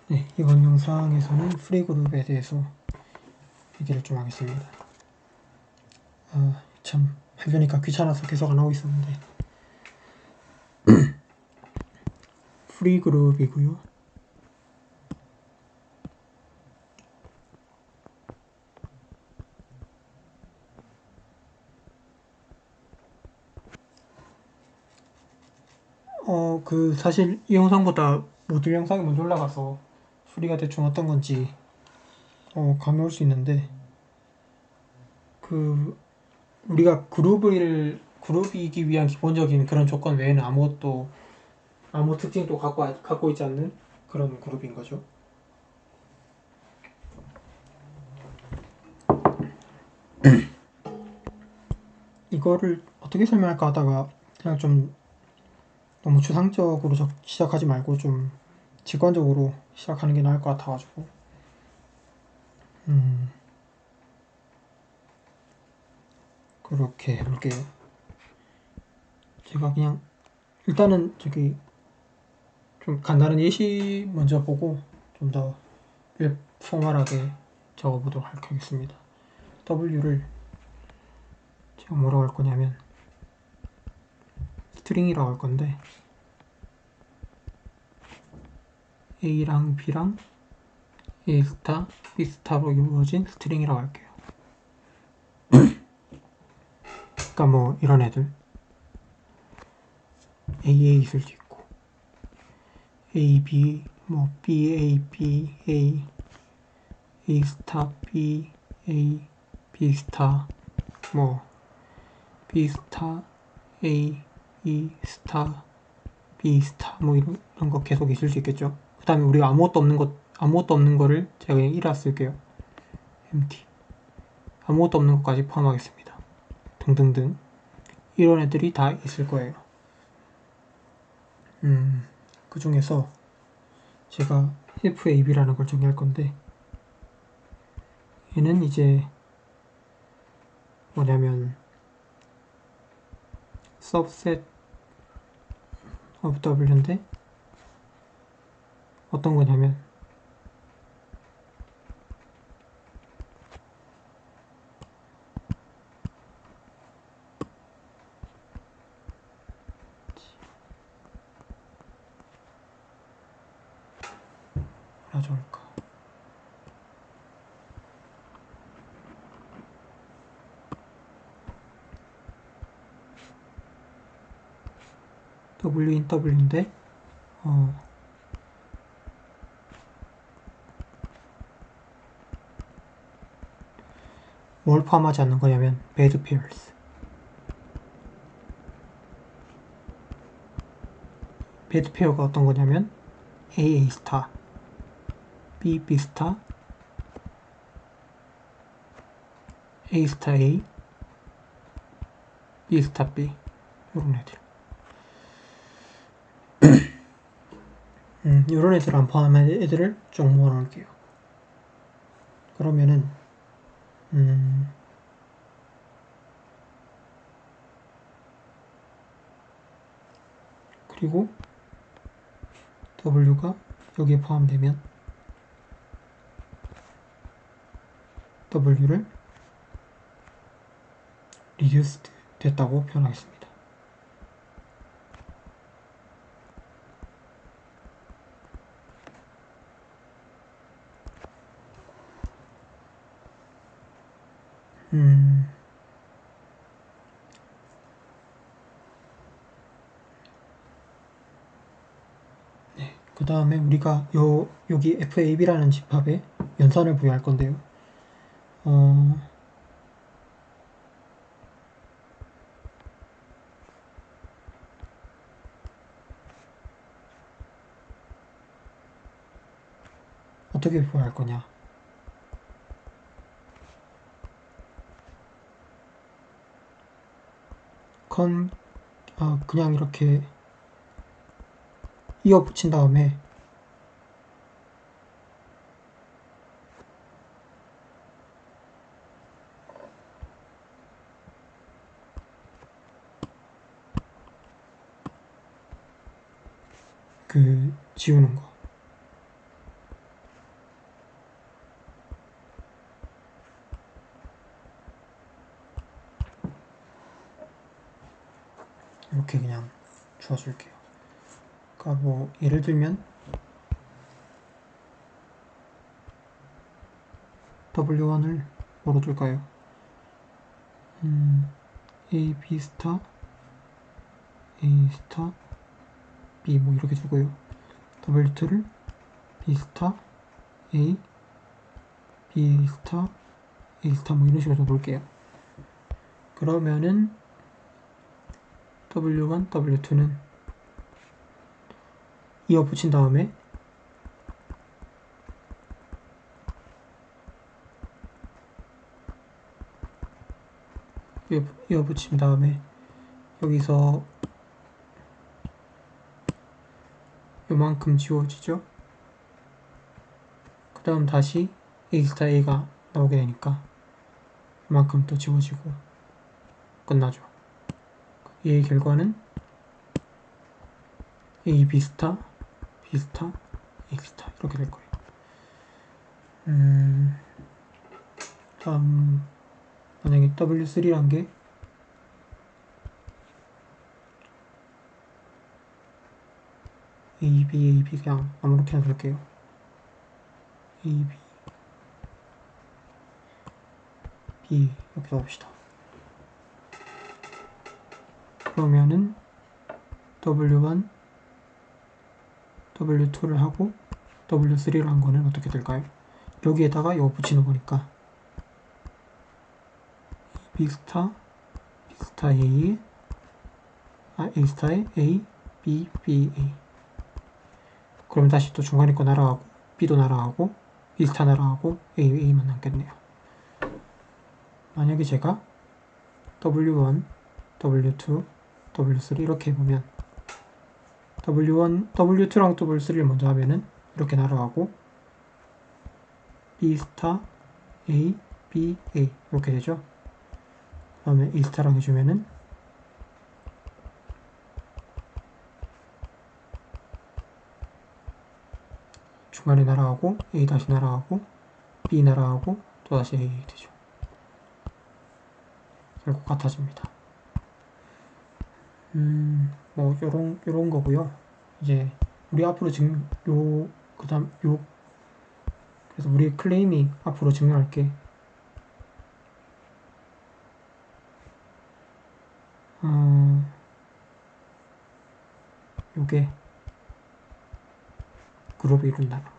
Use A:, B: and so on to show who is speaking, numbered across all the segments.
A: 네, 이번 영상에서는 프리그룹에 대해서 얘기를 좀 하겠습니다. 참 하려니까 귀찮아서 계속 안 하고 있었는데 프리그룹이고요. 사실 이 영상보다 모듈 영상이 먼저 올라가서 프리가 대충 어떤 건지 감이 올 수 있는데 우리가 그룹이기 위한 기본적인 그런 조건 외에는 아무 특징도 갖고 있지 않는 그런 그룹인 거죠. 이거를 어떻게 설명할까 하다가 그냥 좀 너무 추상적으로 시작하지 말고 좀 직관적으로 시작하는 게 나을 것 같아가지고 그렇게 해볼게요. 제가 그냥 일단은 저기 좀 간단한 예시 먼저 보고 좀 더 포멀하게 적어보도록 하겠습니다. W를 제가 뭐라고 할 거냐면 스트링이라고 할 건데 A랑 B랑 A 스타, B 스타로 이루어진 스트링이라고 할게요. 그러니까 뭐 이런 애들 AA 있을 수 있고 AB, 뭐 BA, BA, A 스타, B, A, B 스타, 뭐 B 스타, A, E 스타, B 스타 뭐 이런 거 계속 있을 수 있겠죠. 그 다음에 우리가 아무것도 없는 거를 제가 그냥 1화 쓸게요. empty. 아무것도 없는 것까지 포함하겠습니다. 등등등 이런 애들이 다 있을 거예요. 그 중에서 제가 FAB라는 걸 정의할 건데 얘는 이제 뭐냐면 subset of W인데 어떤 거냐면 뭐라 좋을까? W인 W인데 뭘 포함하지 않는 거냐면 bad pairs. bad pair가 어떤 거냐면 AA 스타, B B 스타, A 스타 A, B 스타 B 이런 애들. 이런 애들 안 포함한 애들을 쭉 모아놓을게요. 그러면은 그리고 W가 여기에 포함되면 W를 reduced 됐다고 표현하겠습니다. 네, 그 다음에 우리가 여기 FAB라는 집합에 연산을 부여할 건데요. 어떻게 부여할 거냐? 그냥 이렇게 이어 붙인 다음에 지우는 거. 이렇게 그냥 주어줄게요. 그러니까 뭐 예를 들면 W1을 뭐로 둘까요? A, B 스타, A 스타, B 뭐 이렇게 두고요. W2를 B 스타, A, B 스타, A 스타 뭐 이런 식으로 좀 볼게요. 그러면은 W1, W2는 이어 붙인 다음에 이어 붙인 다음에 여기서 요만큼 지워지죠. 그 다음 다시 A 스타 A가 나오게 되니까 요만큼 또 지워지고 끝나죠. 얘의 결과는 A, B 스타, B 스타, A 스타 이렇게 될 거예요. 다음 만약에 W3란 게 A, B, A, B 그냥 아무렇게나 둘게요. A, B, B 이렇게 넣읍시다. 그러면은 W1, W2를 하고 W3를 한 거는 어떻게 될까요? 여기에다가 이거 붙이는 거니까 B 스타, B 스타 A, A 스타에 A, B, B, A. 그럼 다시 또 중간에 거 날아가고 B도 날아가고 B 스타 날아가고 A, A만 남겠네요. 만약에 제가 W1, W2, W3 이렇게 해보면 W1, W2랑 W3를 먼저 하면은 이렇게 날아가고 B 스타, A, B, A 이렇게 되죠. 그 다음에 A 스타랑 해주면은 중간에 날아가고 A 다시 날아가고 B 날아가고 또다시 A 되죠. 결국 같아집니다. 뭐 요런 거고요. 이제 우리 앞으로 그다음 그래서 우리 클레임이 앞으로 증명할 게 요게 그룹을 이룬다는 거.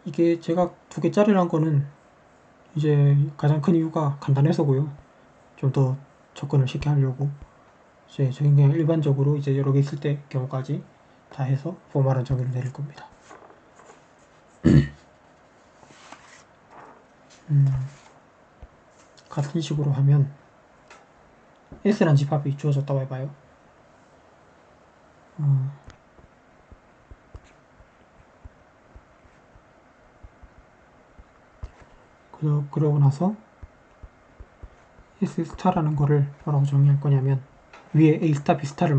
A: 이게 제가 2개짜리란 거는 이제 가장 큰 이유가 간단해서고요. 좀 더 접근을 쉽게 하려고 이제 저희 그냥 일반적으로 이제 여러 개 있을 때 경우까지 다 해서 포멀한 정의를 내릴 겁니다. 같은 식으로 하면 S란 집합이 주어졌다고 해봐요. 그러고 나서 S 스타라는 거를 뭐라고 정의할 거냐면 위에 A 스타, B 스타를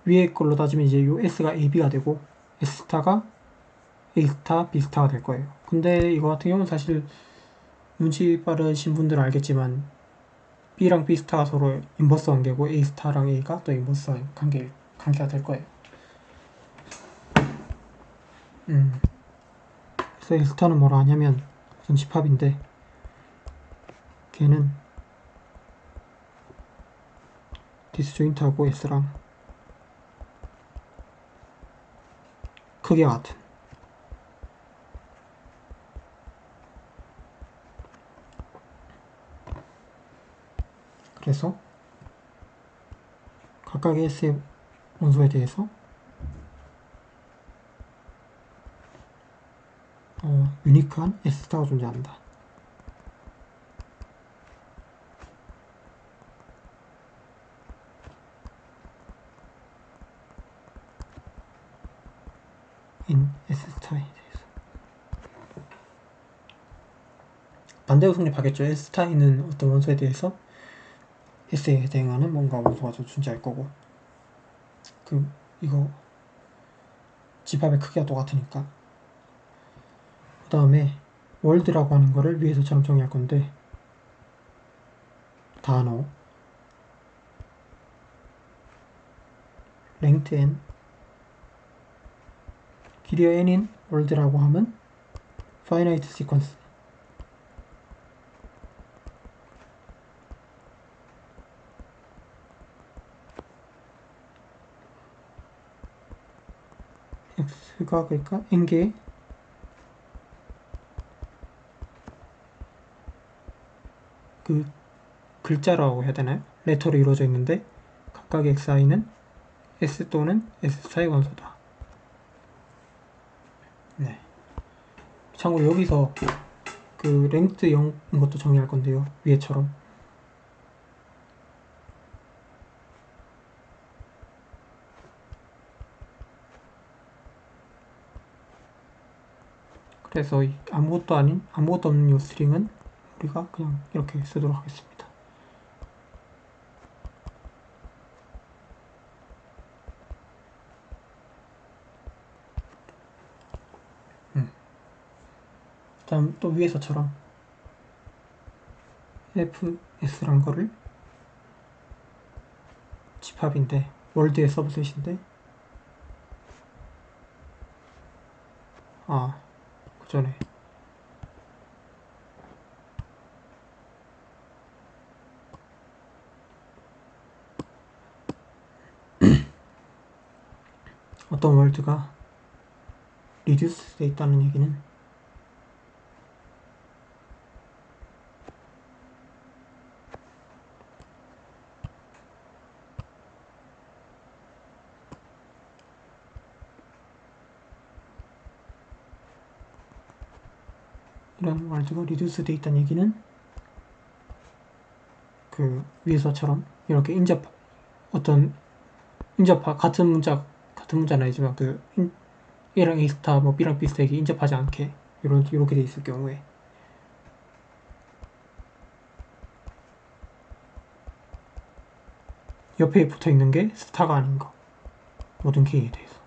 A: 위에 걸로 따지면 이제 요 S가 A, B가 되고 S 스타가 A 스타, B 스타가 될 거예요. 근데 이거 같은 경우는 사실 눈치 빠르신 분들은 알겠지만 B랑 B 스타가 서로 인버스 관계고 A 스타랑 A가 또 인버스 관계가 될 거예요. 그래서 A 스타는 뭐라 하냐면 무슨 집합인데 걔는 디스조인트하고 S랑 크기가 같은 그래서 각각의 S의 원소에 대해서 유니크한 S스타가 존재한다. in S스타에 대해서 반대로 성립하겠죠. S스타에 있는 어떤 원소에 대해서 S에 해당하는 뭔가 원소가 존재할 거고 이거 집합의 크기가 똑같으니까. 그 다음에 월드라고 하는 거를 위에서처럼 정의할 건데, 단어 length n, 길이가 n인 월드라고 하면 finite sequence, x가 그러니까 n개의 그 글자라고 해야 되나요? 레터로 이루어져 있는데 각각의 xi는 s 또는 s차의 원소다. 네. 참고로 여기서 그 length 0인 것도 정의할 건데요. 위에처럼. 그래서 아무것도 없는 이 스트링은 우리가 그냥 이렇게 쓰도록 하겠습니다. 다음 또 위에서처럼 fs란 거를 집합인데 월드의 서브셋인데 그 전에 어떤 월드가 리듀스 돼 있다는 얘기는 이런 월드가 리듀스 돼 있다는 얘기는 그 위에서처럼 이렇게 같은 문자는 아니지만 A랑 A 스타 뭐 B랑 B 스타에게 인접하지 않게 이렇게 돼 있을 경우에 옆에 붙어 있는 게 스타가 아닌 거, 모든 K에 대해서.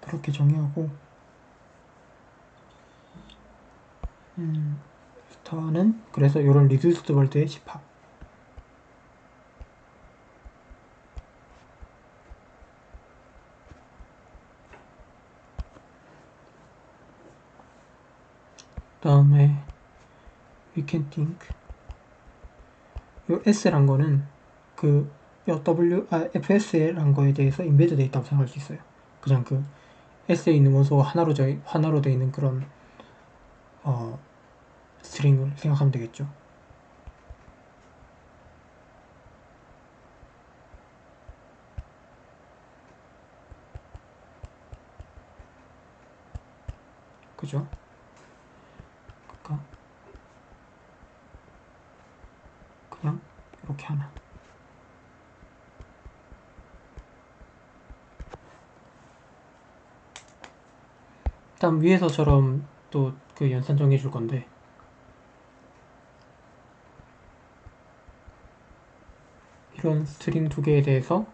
A: 그렇게 정의하고, 스타는 그래서 이런 리듀스드 월드의 집합. 다음에 we can think, 요 S란 거는 FS란 거에 대해서 인베드 돼 있다고 생각할 수 있어요. 그냥 S에 있는 원소가 하나로 돼 있는 그런 스트링을 생각하면 되겠죠. 그죠? 그러니까 그냥 이렇게 하나. 일단 위에서처럼 또 그 연산 정해줄 건데, 이런 스트링 두 개에 대해서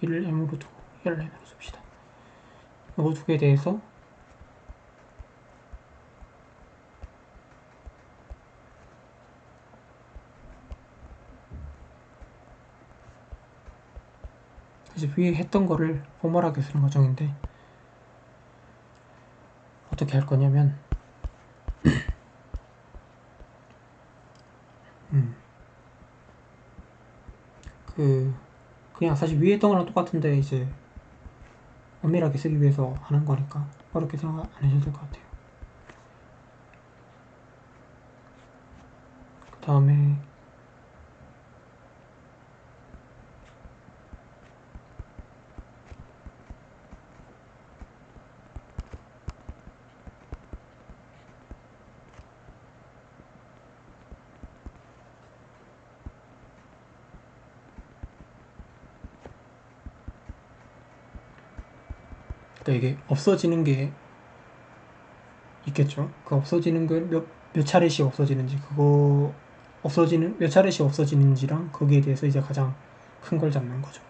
A: 여기를 M으로 두고 얘를 N으로 씁시다. 이거 두 개에 대해서 이제 위에 했던 거를 포멀하게 쓰는 과정인데, 어떻게 할 거냐면 그냥 사실 위에 했던 거랑 똑같은데 이제 엄밀하게 쓰기 위해서 하는 거니까 어렵게 생각 안 하셔도 될 것 같아요. 그 다음에 그러니까 이게 없어지는 게 있겠죠. 그 없어지는 걸 몇 차례씩 없어지는지, 그거 없어지는 몇 차례씩 없어지는지랑 거기에 대해서 이제 가장 큰 걸 잡는 거죠.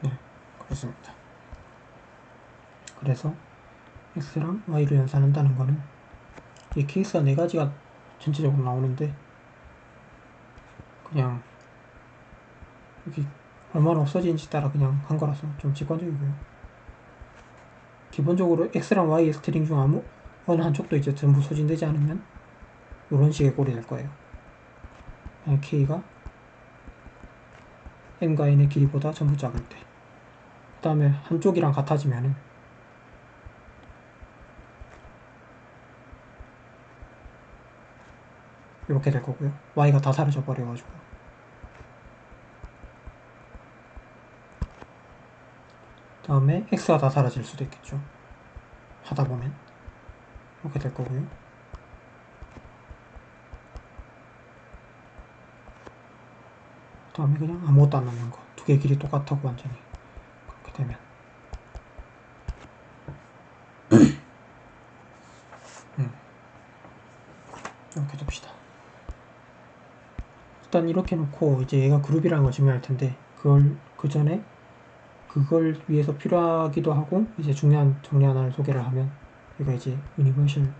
A: 네, 그렇습니다. 그래서 x랑 y를 연산한다는 거는 이 케이스가 네 가지가 전체적으로 나오는데, 그냥 여기 얼마나 없어지는지 따라 그냥 한 거라서 좀 직관적이고요. 기본적으로 x랑 y의 스트링 중 어느 한쪽도 이제 전부 소진되지 않으면 이런 식의 꼴이 될 거예요. k가 m과 n의 길이보다 전부 작을 때, 그 다음에 한쪽이랑 같아지면은 이렇게 될 거고요. y가 다 사라져 버려가지고. 그 다음에 x가 다 사라질 수도 있겠죠. 하다 보면 이렇게 될 거고요. 그 다음에 그냥 아무것도 안 남는 거. 두 개 길이 똑같다고 완전히. 그렇게 되면 이렇게 둡시다. 일단 이렇게 놓고 이제 얘가 그룹이라는 걸 증명할 텐데, 그걸 그 전에 그걸 위해서 필요하기도 하고, 이제 중요한 정리 하나를 소개를 하면, 이거 이제 유니버셜,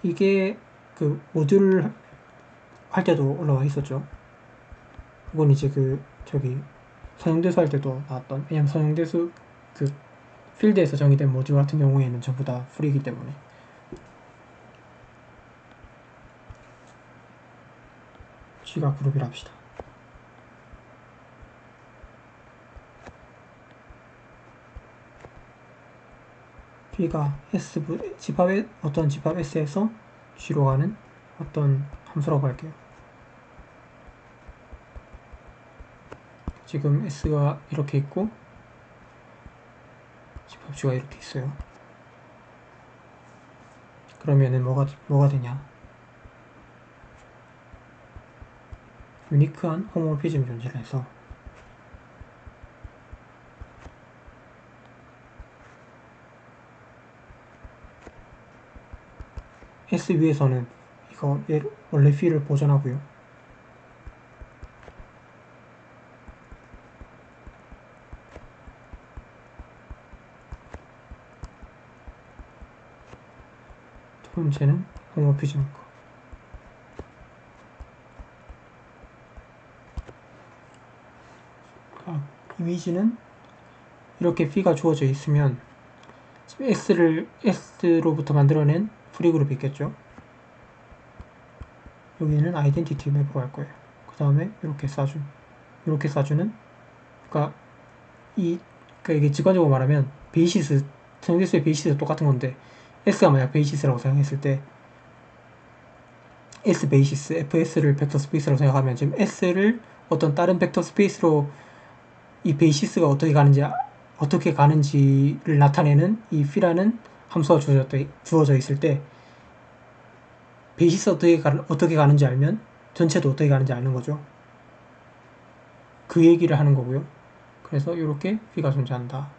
A: 이게 모듈 할 때도 올라와 있었죠. 이건 이제 선형대수 할 때도 나왔던, 왜냐면 선형대수 필드에서 정의된 모듈 같은 경우에는 전부 다 프리이기 때문에. G가 그룹이라 합시다. B가 어떤 집합 S에서 G로 가는 어떤 함수라고 할게요. 지금 S가 이렇게 있고 집합 G가 이렇게 있어요. 그러면은 뭐가 되냐? 유니크한 호모피즘이 존재를 해서 S 위에서는 이거 원래 P를 보존하고요. 두 번째는 호모피즘 거. 이미지는 이렇게 P가 주어져 있으면 S로부터 만들어낸 프리그룹이 있겠죠. 여기는 아이덴티티 맵으로 할 거예요. 그 다음에 이렇게 싸주는, 그러니까 이게 직관적으로 말하면 선형대수의 베이시스 똑같은 건데, S가 만약 베이시스라고 생각했을 때 S 베이시스, FS를 벡터 스페이스라고 생각하면 지금 S를 어떤 다른 벡터 스페이스로 이 베이시스가 어떻게 가는지를 나타내는 이 P라는 함수가 주어져 있을 때, 베이시스 어떻게 가는지 알면 전체도 어떻게 가는지 아는 거죠. 그 얘기를 하는 거고요. 그래서 이렇게 P가 존재한다.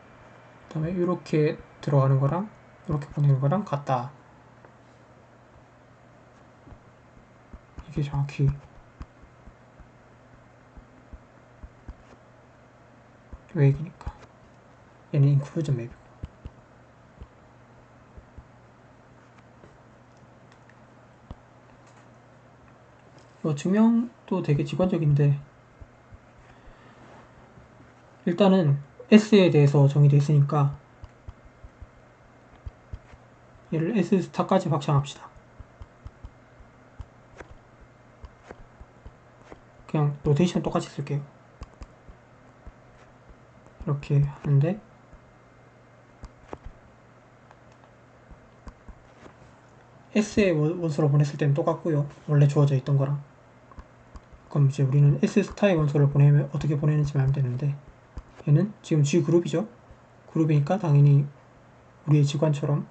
A: 그 다음에 이렇게 들어가는 거랑 이렇게 보내는 거랑 같다. 이게 정확히 요 얘기니까. 얘는 인클루전 맵이고. 증명도 되게 직관적인데 일단은 S에 대해서 정의되어 있으니까 얘를 S 스타까지 확장합시다. 그냥 노테이션 똑같이 쓸게요. 이렇게 하는데 S의 원소로 보냈을 때는 똑같고요. 원래 주어져 있던 거랑. 그럼 이제 우리는 S 스타의 원소를 보내면 어떻게 보내는지 알면 되는데 얘는 지금 G 그룹이죠. 그룹이니까 당연히 우리의 직관처럼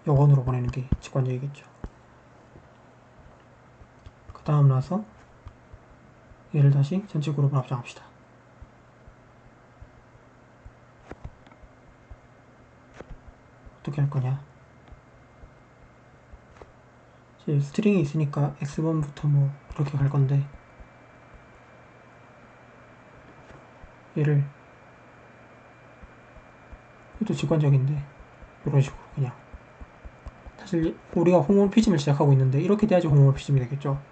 A: 여건으로 보내는 게 직관적이겠죠. 그 다음 나서 얘를 다시 전체 그룹으로 합장합시다. 어떻게 할 거냐? 이제 스트링이 있으니까 X1부터 뭐 이렇게 갈 건데 얘를 이것도 직관적인데 이런 식으로 그냥 사실 우리가 홈모피즘을 시작하고 있는데 이렇게 돼야지 홈모피즘이 되겠죠.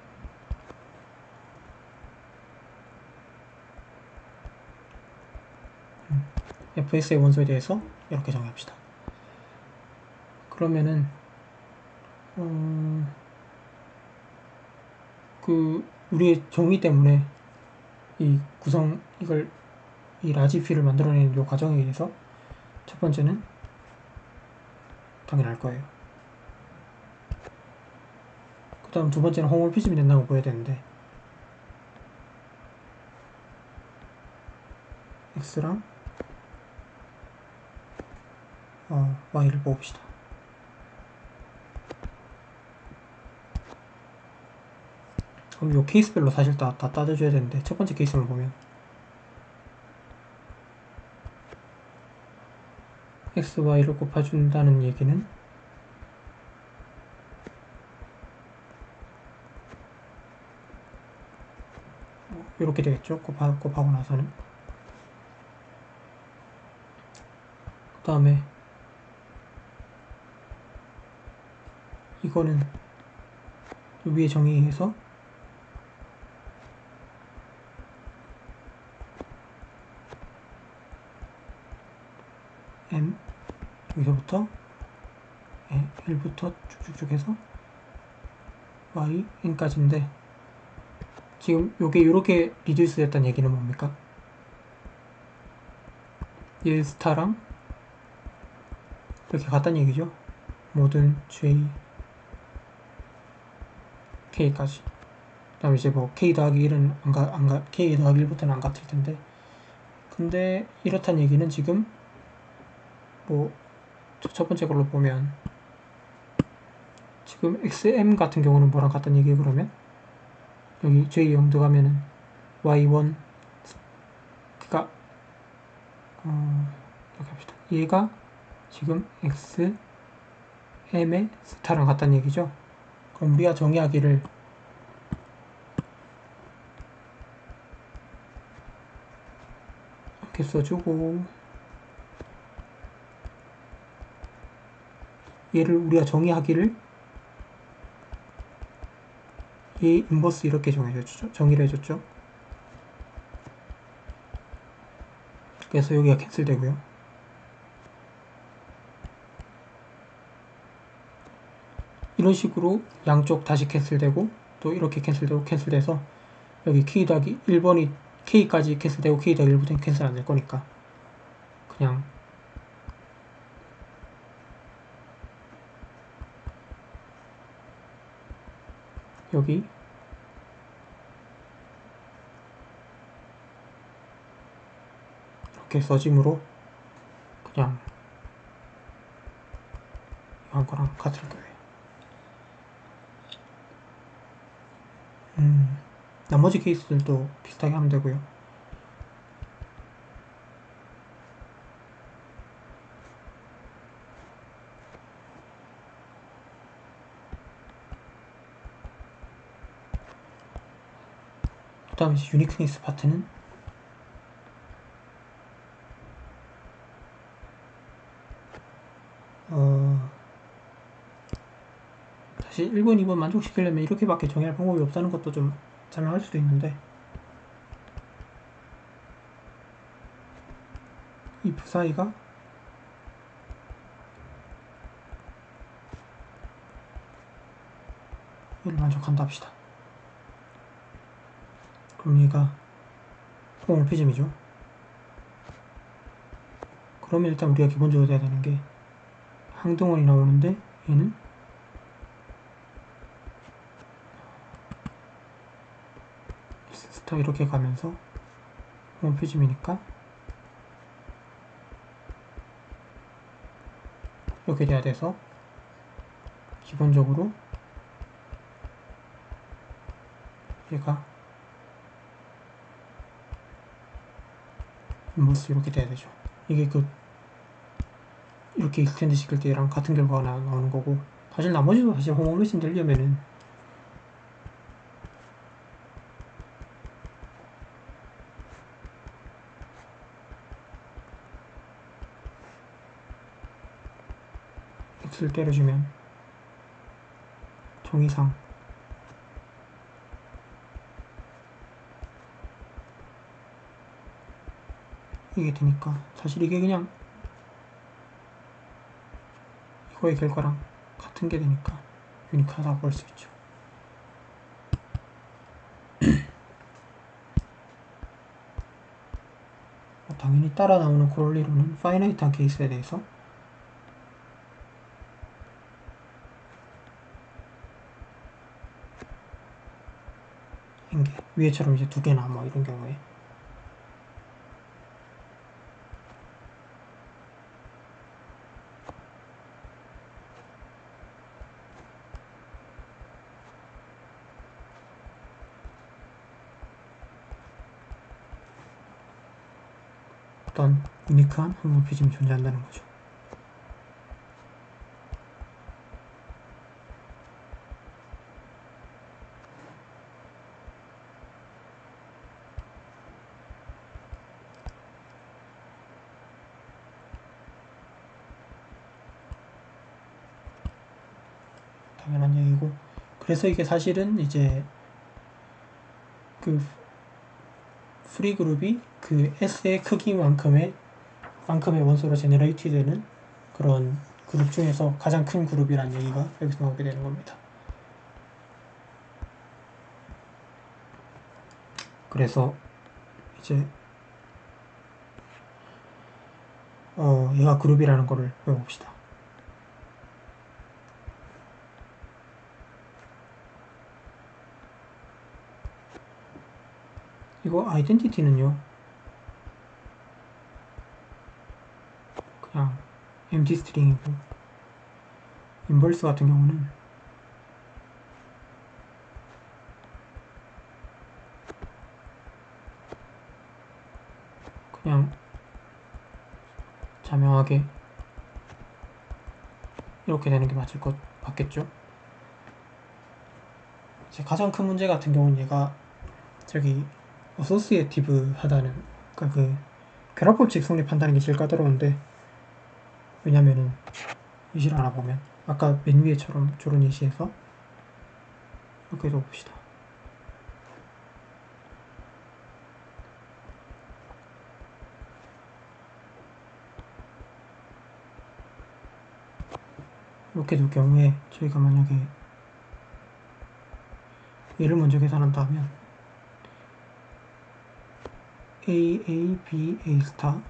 A: FS의 원소에 대해서 이렇게 정의합시다. 그러면은 그 우리의 정의 때문에 이 구성 이걸 이 라지피를 만들어내는 이 과정에 의해서 첫 번째는 당연히 알 거예요. 그 다음 두 번째는 홈모피즘이 된다고 보여야 되는데 X랑 Y를 뽑읍시다. 그럼 요 케이스별로 사실 다 따져줘야 되는데 첫 번째 케이스를 보면 X, Y를 곱해준다는 얘기는 이렇게 되겠죠. 곱하고 나서는 그 다음에 이거는 위의 정의에 의해서 M 여기서부터 1부터 쭉쭉쭉 해서 Y, N까지인데 지금 요게 이렇게 리듀스 됐다는 얘기는 뭡니까? 얘 스타랑 이렇게 같다는 얘기죠. 모든 J, K까지. 그 다음에 이제 뭐 K 더하기 1은 K 더하기 1부터는 안 같을 텐데 근데 이렇다는 얘기는 지금 뭐 첫 번째 걸로 보면 지금 XM 같은 경우는 뭐랑 같다는 얘기예요. 그러면 여기 J0 들어가면은 Y1 그니까 이렇게 합시다. 얘가 지금 XM의 스타랑 같다는 얘기죠. 그럼 우리가 정의하기를 이렇게 써주고 얘를 우리가 정의하기를 얘 인버스 이렇게 정의를 해줬죠. 그래서 여기가 캔슬되고요. 이런 식으로 양쪽 다시 캔슬되고 또 이렇게 캔슬되고 캔슬돼서 여기 K 더하기 1번이 K까지 캔슬되고 K 더하기 1부터는 캔슬 안 될 거니까 그냥 여기 이렇게 써짐으로 그냥 이런 거랑 같을 거예요. 나머지 케이스들도 비슷하게 하면 되고요. 그 다음에 유니크니스 파트는 사실 1번, 2번 만족시키려면 이렇게밖에 정의할 방법이 없다는 것도 좀 설명할 수도 있는데, if 사이가 얘를 만족한다 합시다. 그럼 얘가 홈모피즘이죠. 그러면 일단 우리가 기본적으로 돼야 되는 게 항등원이 나오는데 얘는 스타 이렇게 가면서 홈모피즘이니까 이렇게 돼야 돼서 기본적으로 얘가 인버스 이렇게 돼야 되죠. 이게 이렇게 익스텐드 시킬 때랑 같은 결과가 나오는 거고, 사실 나머지도 사실 홈오메신 되려면은 x를 때려주면 정의상 이게 되니까 사실 이게 그냥 이거의 결과랑 같은 게 되니까 유니크하다고 볼 수 있죠. 당연히 따라 나오는 고롤리로는 파이나이트한 케이스에 대해서 한 개, 위에처럼 이제 두 개나 뭐 이런 경우에 어떤 유니크한 홈모피즘이 존재한다는 거죠. 당연한 얘기고, 그래서 이게 사실은 이제 그 프리 그룹이 그 S의 크기만큼의 원소로 제너레이트 되는 그런 그룹 중에서 가장 큰 그룹이라는 얘기가 여기서 나오게 되는 겁니다. 그래서 이제 얘가 그룹이라는 거를 외워봅시다. 이거 아이덴티티는요, 그냥 empty string이고, 인버스 같은 경우는 그냥 자명하게 이렇게 되는 게 맞겠죠? 이제 가장 큰 문제 같은 경우는 얘가 저기 어소시에이티브 하다는, 그러니까 그 결합법칙 성립한다는 게 제일 까다로운데, 왜냐면은 예시를 하나 보면 아까 맨 위에처럼 저런 예시에서 이렇게 해서 봅시다. 이렇게 둘 경우에 저희가 만약에 얘를 먼저 계산한다 하면 A, A, B, A 스타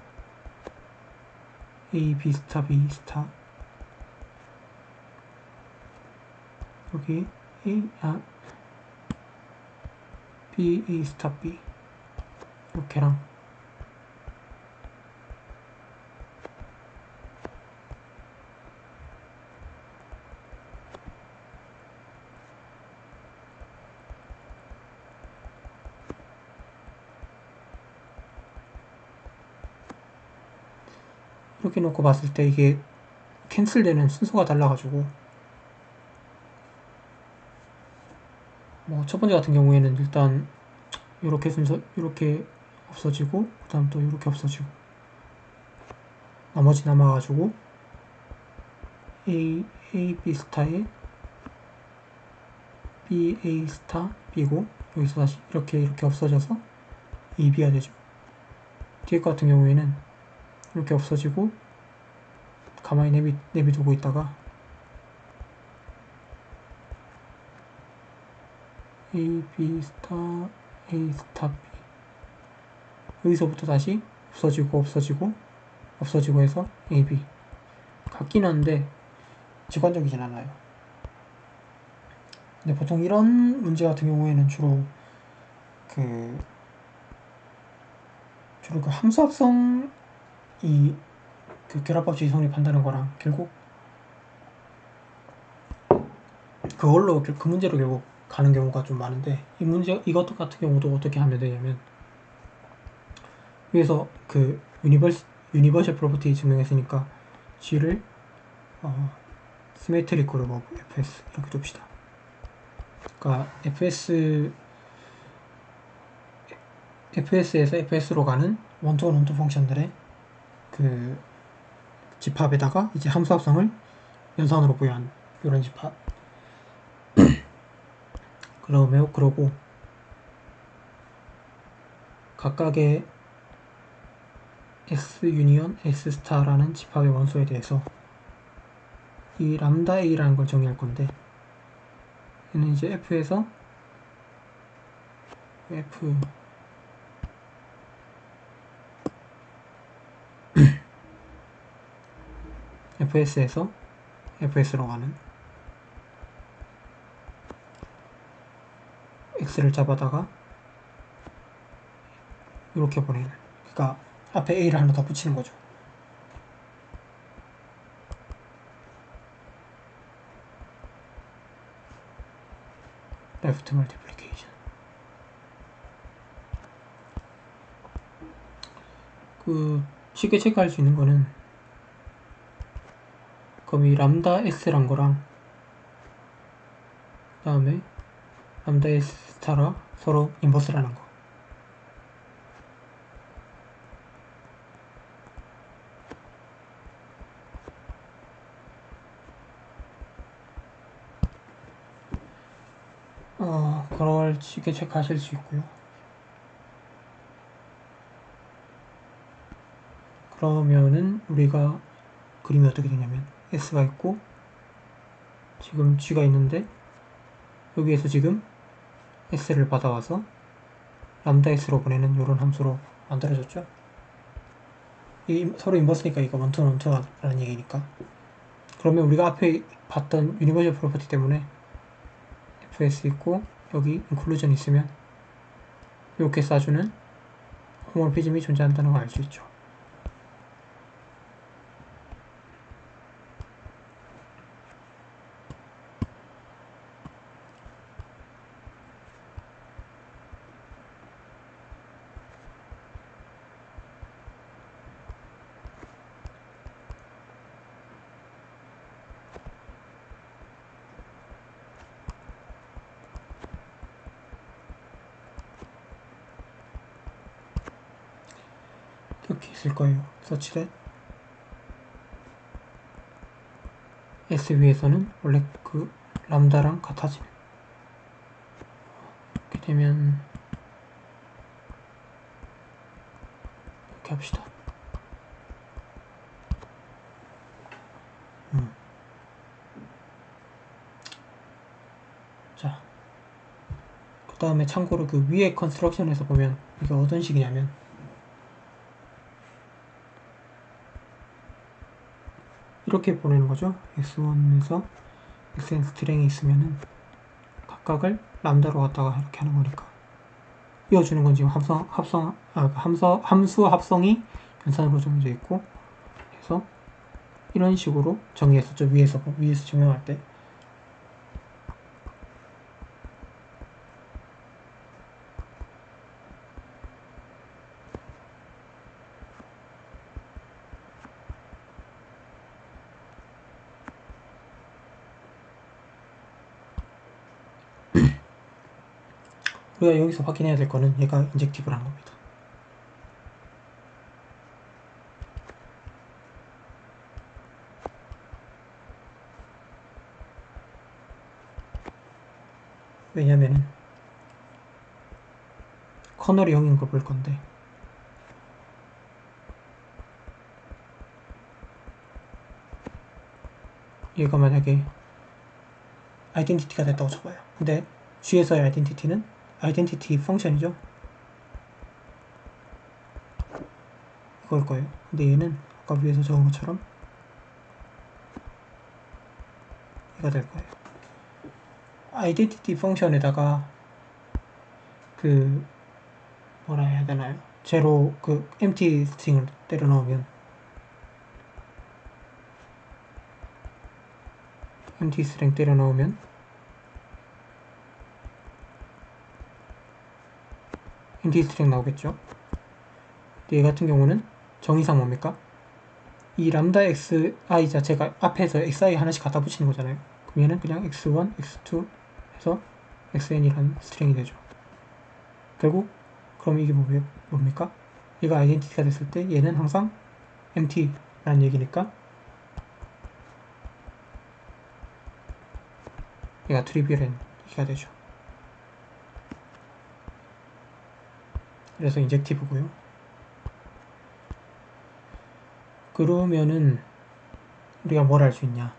A: A, B 스타, B 스타, 여기 B, A 스타, B 이렇게랑 이렇게 놓고 봤을 때 이게 캔슬되는 순서가 달라가지고, 뭐 첫 번째 같은 경우에는 일단 이렇게 순서 이렇게 없어지고, 그 다음 또 이렇게 없어지고, 나머지 남아가지고 A, B 스타에 B, A 스타 B고 여기서 다시 이렇게 없어져서 A, B가 되죠. 뒤에 거 같은 경우에는 이렇게 없어지고 가만히 내비두고 있다가 A, B 스타 A 스타 B 여기서부터 다시 없어지고 해서 A, B 같긴 한데 직관적이진 않아요. 근데 보통 이런 문제 같은 경우에는 주로 그 함수 합성이 그 결합법칙이 성립한다는 거랑 결국 그걸로 그 문제로 결국 가는 경우가 좀 많은데 이것 같은 경우도 어떻게 하면 되냐면 위에서 그 유니버셜 프로퍼티 증명했으니까 G를 시메트릭으로 리브 FS 이렇게 둡시다. 그러니까 FS에서 FS로 가는 원투원 펑션들의 그 집합에다가 이제 함수 합성을 연산으로 부여한 이런 집합. 그러고 각각의 S 유니언 S 스타라는 집합의 원소에 대해서 이 람다 A라는 걸 정의할 건데 얘는 이제 F에서 FS에서 FS로 가는 X를 잡아다가 이렇게 보내는, 그러니까 앞에 A를 하나 더 붙이는 거죠. left multiplication. 그 쉽게 체크할 수 있는 거는 그럼 이 람다 S란 거랑 그 다음에 람다 S 스타라 서로 인버스라는 거. 그걸 쉽게 체크하실 수 있고요. 그러면은 우리가 그림이 어떻게 되냐면 S가 있고 지금 G가 있는데 여기에서 지금 S를 받아와서 람다 S로 보내는 이런 함수로 만들어졌죠. 이 서로 인버스니까 이거 원투라는 얘기니까. 그러면 우리가 앞에 봤던 유니버셜 프로퍼티 때문에 FS 있고 여기 인클루전 있으면 이렇게 쏴주는 호모피즘이 존재한다는 걸 알 수 있죠. 이렇게 있을 거예요. such that S 위에서는 원래 그 람다랑 같아지는. 이렇게 되면 이렇게 합시다. 자, 그 다음에 참고로 그 위에 컨스트럭션에서 보면 이게 어떤 식이냐면 이렇게 보내는 거죠. x1에서 xn 스트링이 있으면은 각각을 람다로 갖다가 이렇게 하는 거니까 이어주는 건 지금 함수 합성이 연산으로 정해져 있고 해서 이런 식으로 정의했었죠. 위에서 증명할 때. 우리가 여기서 확인해야 될 거는 얘가 인젝티브라는 겁니다. 왜냐면은 커널이 0인 걸 볼 건데, 얘가 만약에 아이덴티티가 됐다고 쳐봐요. 근데 G에서의 아이덴티티는 아이덴티티 펑션이죠. 이걸 거예요. 근데 얘는 아까 위에서 적은 것처럼 얘가 될 거예요. 아이덴티티 펑션에다가 그 뭐라 해야 되나요? 제로 그 empty 스트링을 때려 넣으면 empty 스트링 때려 넣으면 empty 스트링 나오겠죠? 근데 얘 같은 경우는 정의상 뭡니까? 이 람다 xi 자체가 앞에서 xi 하나씩 갖다 붙이는 거잖아요. 그럼 얘는 그냥 x1, x2 해서 xn이라는 스트링이 되죠. 결국 그럼 이게 뭡니까? 얘가 아이덴티티가 됐을 때 얘는 항상 empty라는 얘기니까 얘가 트리비얼한 얘기가 되죠. 그래서 인젝티브고요. 그러면은 우리가 뭘 할 수 있냐?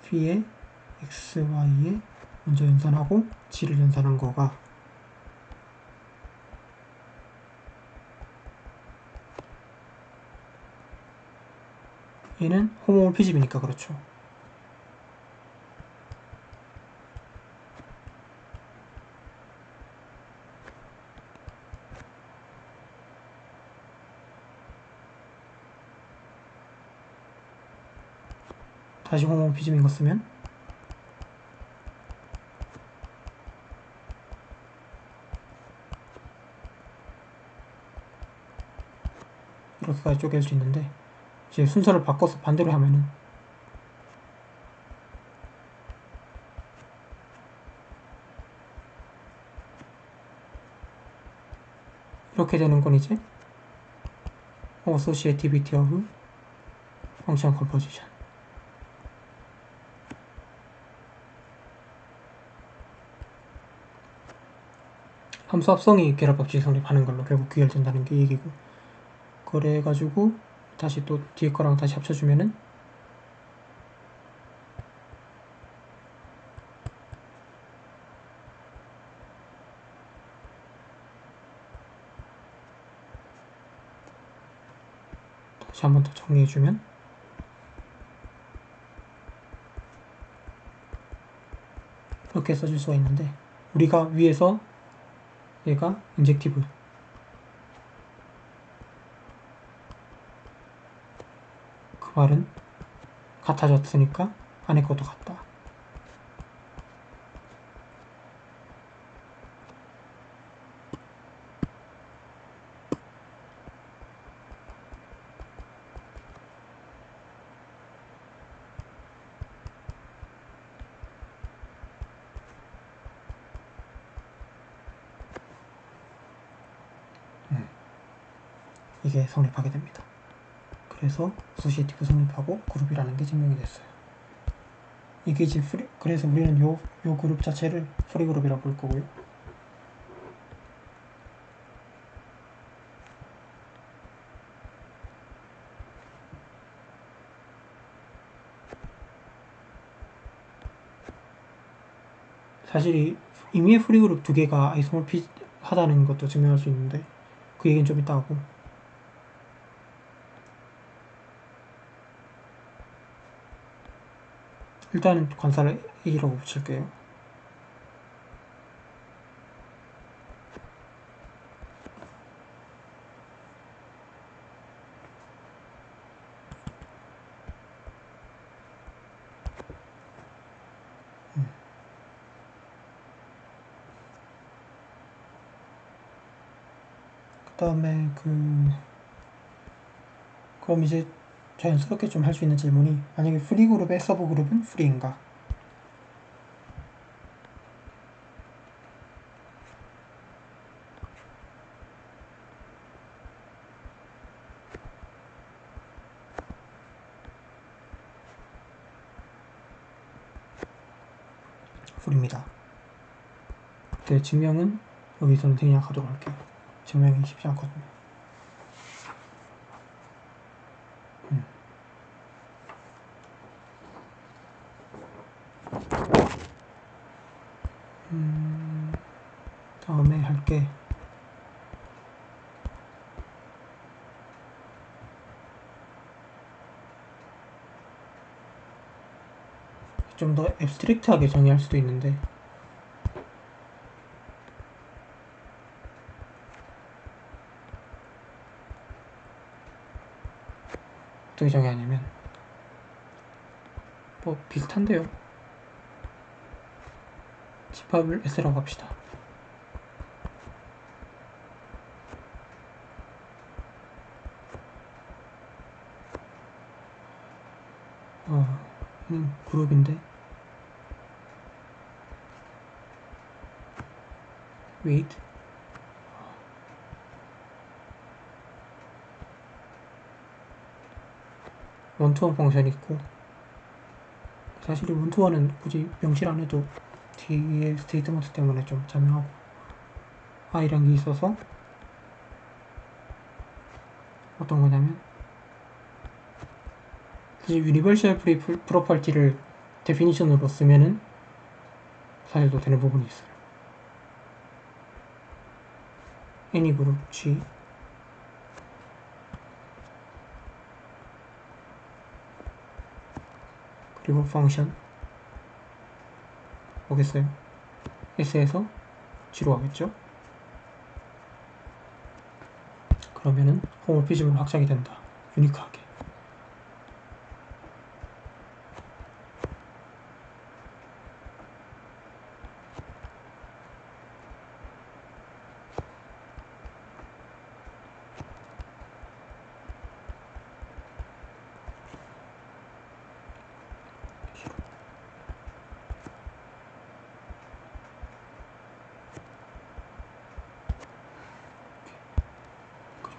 A: P에 x, y에 먼저 연산하고 g를 연산한 거가 얘는 호모몰피즘이니까 그렇죠. 다시 호모몰피즘인 거 쓰면 이렇게까지 쪼갤 수 있는데 이제 순서를 바꿔서 반대로 하면은 이렇게 되는 건 이제 associativity of function composition. 함수 합성이 결합 법칙이 성립하는 걸로 결국 귀결된다는 게 얘기고, 그래가지고 다시 또 뒤에 거랑 다시 합쳐주면은 다시 한 번 더 정리해주면 이렇게 써줄 수가 있는데, 우리가 위에서 얘가 인젝티브 그 말은 같아졌으니까 안에 것도 같다. 이게 성립하게 됩니다. 그래서 소시에티브 성립하고 그룹이라는 게 증명이 됐어요. 이게 이제 그래서 우리는 요 그룹 자체를 프리 그룹이라고 볼 거고요. 사실 이미의 프리 그룹 두 개가 아이소모피하다는 것도 증명할 수 있는데 그 얘기는 좀 이따 하고, 일단은 관사를 A라고 붙일게요. 그 다음에 그럼 이제 자연스럽게 좀 할 수 있는 질문이, 만약에 프리 그룹의 서브 그룹은 프리인가? 풀입니다. 네, 증명은 여기서는 그냥 가도록 할게요. 증명이 쉽지 않거든요. 다음에 할게 좀 더 앱스트릭트하게 정의할 수도 있는데 어떻게 정의하냐면 뭐 비슷한데요. 집합을 S라고 합시다. 그룹인데 wait 원투원 펑션이 있고 사실 이 원투원은 굳이 명시를 안 해도 뒤에 스테이트먼트 때문에 좀 자명하고 i란 게 있어서 어떤 거냐면 굳이 유니버셜 프로퍼티를 데피니션으로 쓰면은 사실도 되는 부분이 있어요. any 그룹 G 그리고 펑션 뭐겠어요? S에서 G로 가겠죠? 그러면은 호모피즘으로 확장이 된다. 유니크하게.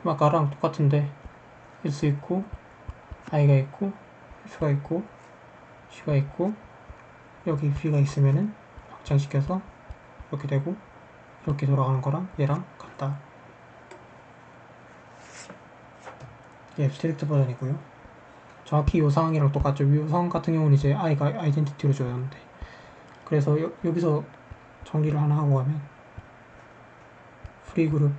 A: 아까랑 똑같은데 S 있고 I가 있고 F가 있고 G가 있고 여기 B가 있으면은 확장시켜서 이렇게 되고 이렇게 돌아가는 거랑 얘랑 같다. 이게 앱스트릭트 버전이고요. 정확히 이 상황이랑 똑같죠. 이 상황 같은 경우는 이제 I가 아이덴티티로 줘였는데 그래서 여기서 정리를 하나 하고 가면 프리 그룹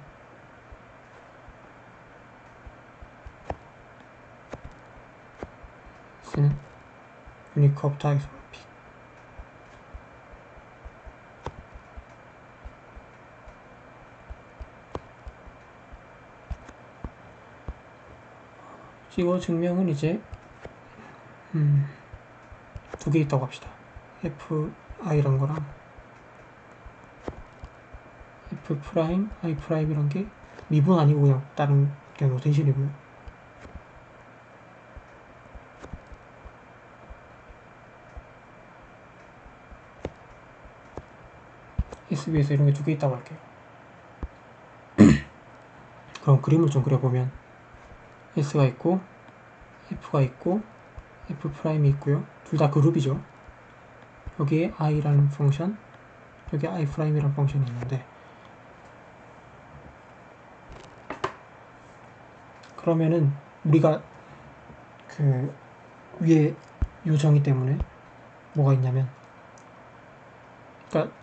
A: S는 유니크 오브 타입 P 이거 증명은 이제 두 개 있다고 합시다. FI란 거랑 F 프라임, I 프라임이란 게 미분 아니고 그냥 다른 그냥 노테이션이고요. SB에서 이런 게 두 개 있다고 할게요. 그럼 그림을 좀 그려보면 S가 있고 F가 있고 F 프라임이 있고요. 둘 다 그룹이죠. 여기에 I라는 펑션, 여기 I 프라임이라는 펑션이 있는데 그러면은 우리가 그 위에 요 정의 때문에 뭐가 있냐면 그러니까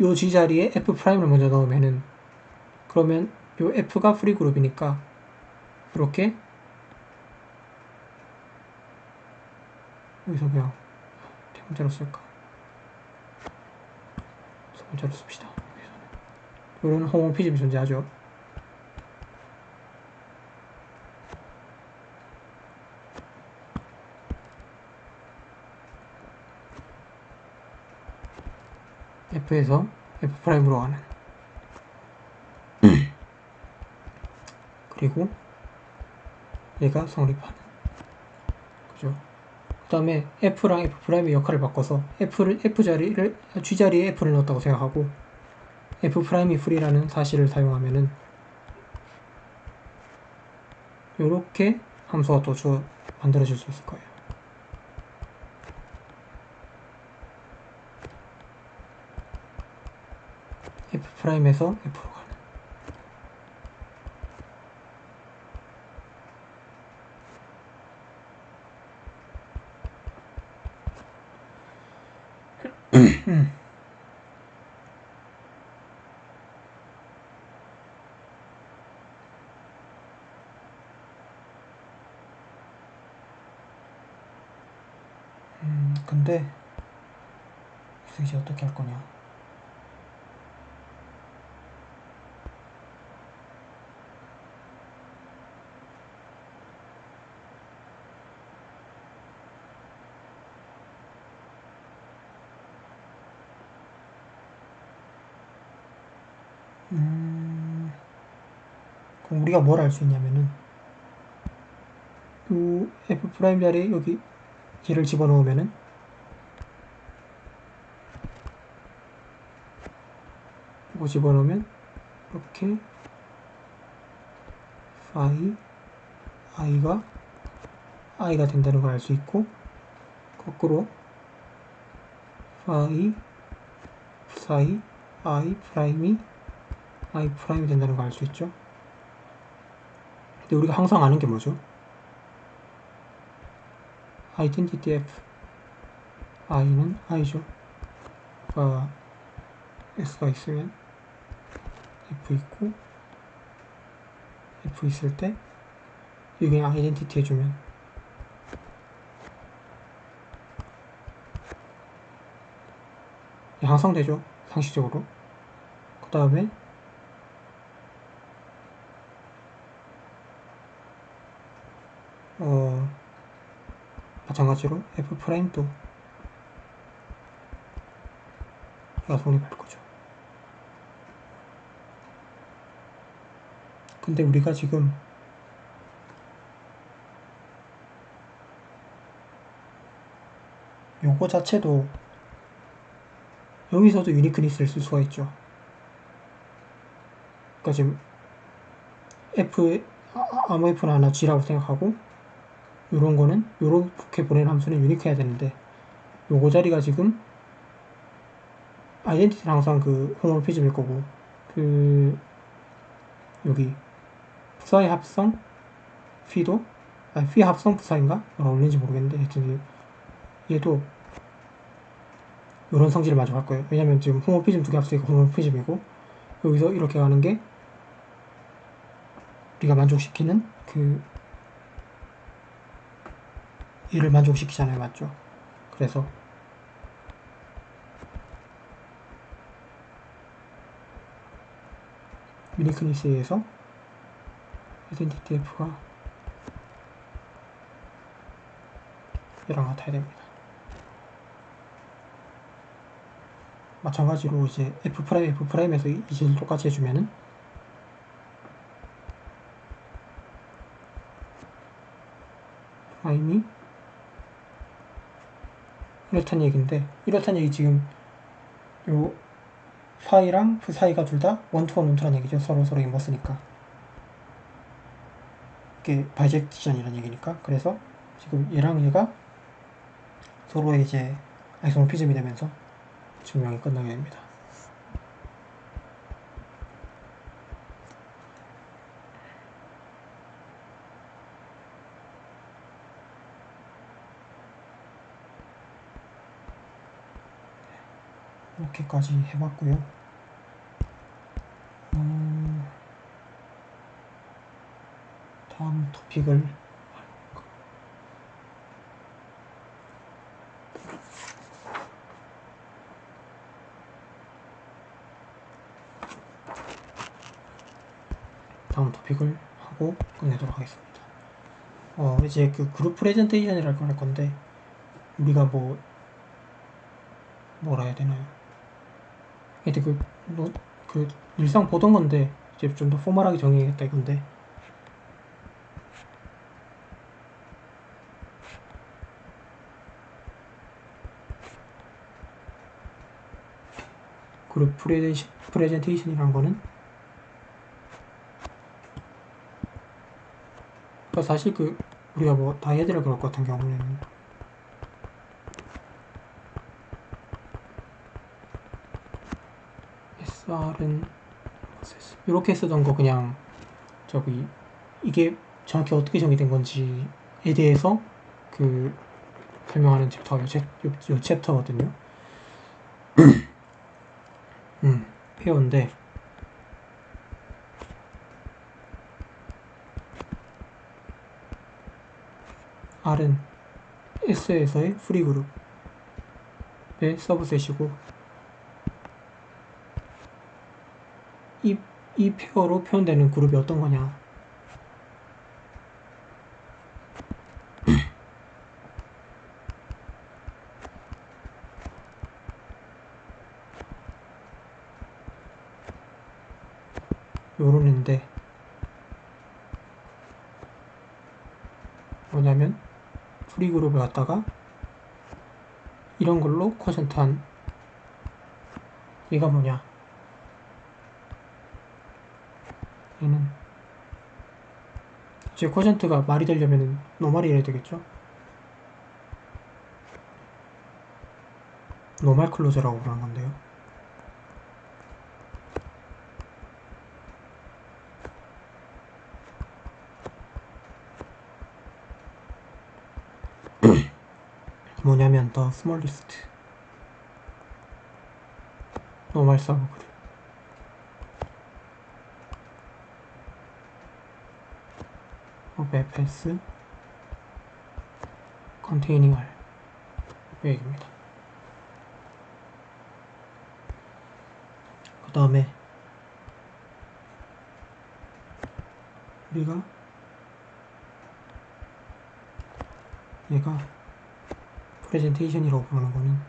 A: 요 G 자리에 F 프라임을 먼저 넣으면은 그러면 요 F가 프리 그룹이니까 이렇게 여기서 그냥 대문자로 쓸까? 대문자로 씁시다. 이런 호모피즘이 존재하죠. F에서 F 프라임으로 가는 그리고 얘가 성립하는 그죠? 그 다음에 F랑 F 프라임의 역할을 바꿔서 F 자리를 G 자리에 F를 넣었다고 생각하고 F 프라임이 프리라는 사실을 사용하면은 요렇게 함수가 또 만들어질 수 있을 거예요. F'에서 F로 가는. 근데 이제 어떻게 할 거냐? 그럼 우리가 뭘 할 수 있냐면은 요 F 프라임 자리에 여기 얘를 집어넣으면은 이거 집어넣으면 이렇게 phi i가 된다는 걸 알 수 있고, 거꾸로 phi i 프라임이 i 프라임이 된다는 걸 알 수 있죠. 근데 우리가 항상 아는 게 뭐죠? identity f i는 i죠. s가 있으면 f 있고, f 있을 때 이게 그냥 아이덴티티 해주면 항상 되죠, 상식적으로. 그 다음에 마찬가지로 f 프라임도 성립할 거죠. 근데 우리가 지금 요거 자체도 여기서도 유니크니스를 쓸 수가 있죠. 그러니까 지금 아무 f는 하나 g라고 생각하고, 요런 거는 요렇게 보낸 함수는 유니크해야 되는데, 요거 자리가 지금 아이덴티티는 항상 그 홈모피즘일 거고, 그 여기 부사의 합성 p도 phi 합성 부사인가? 뭐라고 올리는지 모르겠는데, 하여튼 얘도 이런 성질을 만족할 거예요. 왜냐면 지금 홈모피즘 두 개 합치니까 홈모피즘이고, 여기서 이렇게 가는 게 우리가 만족시키는 얘를 만족시키잖아요, 맞죠? 그래서 유니크니스에 의해서 아이덴티티 f가 얘랑 같아야 됩니다. 마찬가지로 이제 F'에서 이제를 똑같이 해주면은 프라임이 이렇다는 얘기인데, 이렇다는 얘기 지금 요 파이랑 그 사이가 둘 다 원투원 원투라는 얘기죠. 서로 인버스니까. 이게 바이젝션이라는 얘기니까. 그래서 지금 얘랑 얘가 서로의 이제 아이소모피즘이 되면서 증명이 끝나게 됩니다. 이렇게까지 해봤고요. 다음 토픽을 하고 끝내도록 하겠습니다. 이제 그 그룹 프레젠테이션이라고 할 건데, 우리가 뭐라 해야 되나요? 하여튼 그 일상 보던 건데 이제 좀 더 포멀하게 정의해야겠다 이건데, 그룹 프레젠테이션이란 거는 사실 우리가 다이애드래그 같은 경우에는 SR은 이렇게 쓰던 거 그냥 저기 이게 정확히 어떻게 정의된 건지에 대해서 그 설명하는 챕터가 요 챕터거든요. 페어인데 R은 S에서의 프리 그룹의 서브셋이고 이 페어로 표현되는 그룹이 어떤 거냐? 요런 애인데 뭐냐면 프리 그룹을 갖다가 이런 걸로 쿼션트한 얘가 뭐냐? 얘는 이제 쿼션트가 말이 되려면 노말이 이래야 되겠죠? 노말 클로저라고 그러는 건데요. 뭐냐면 더 스몰리스트 노말 서브 그룹 of fs containing r 이 얘기입니다. 그 다음에 우리가 얘가 프레젠테이션이라고 부르는 거는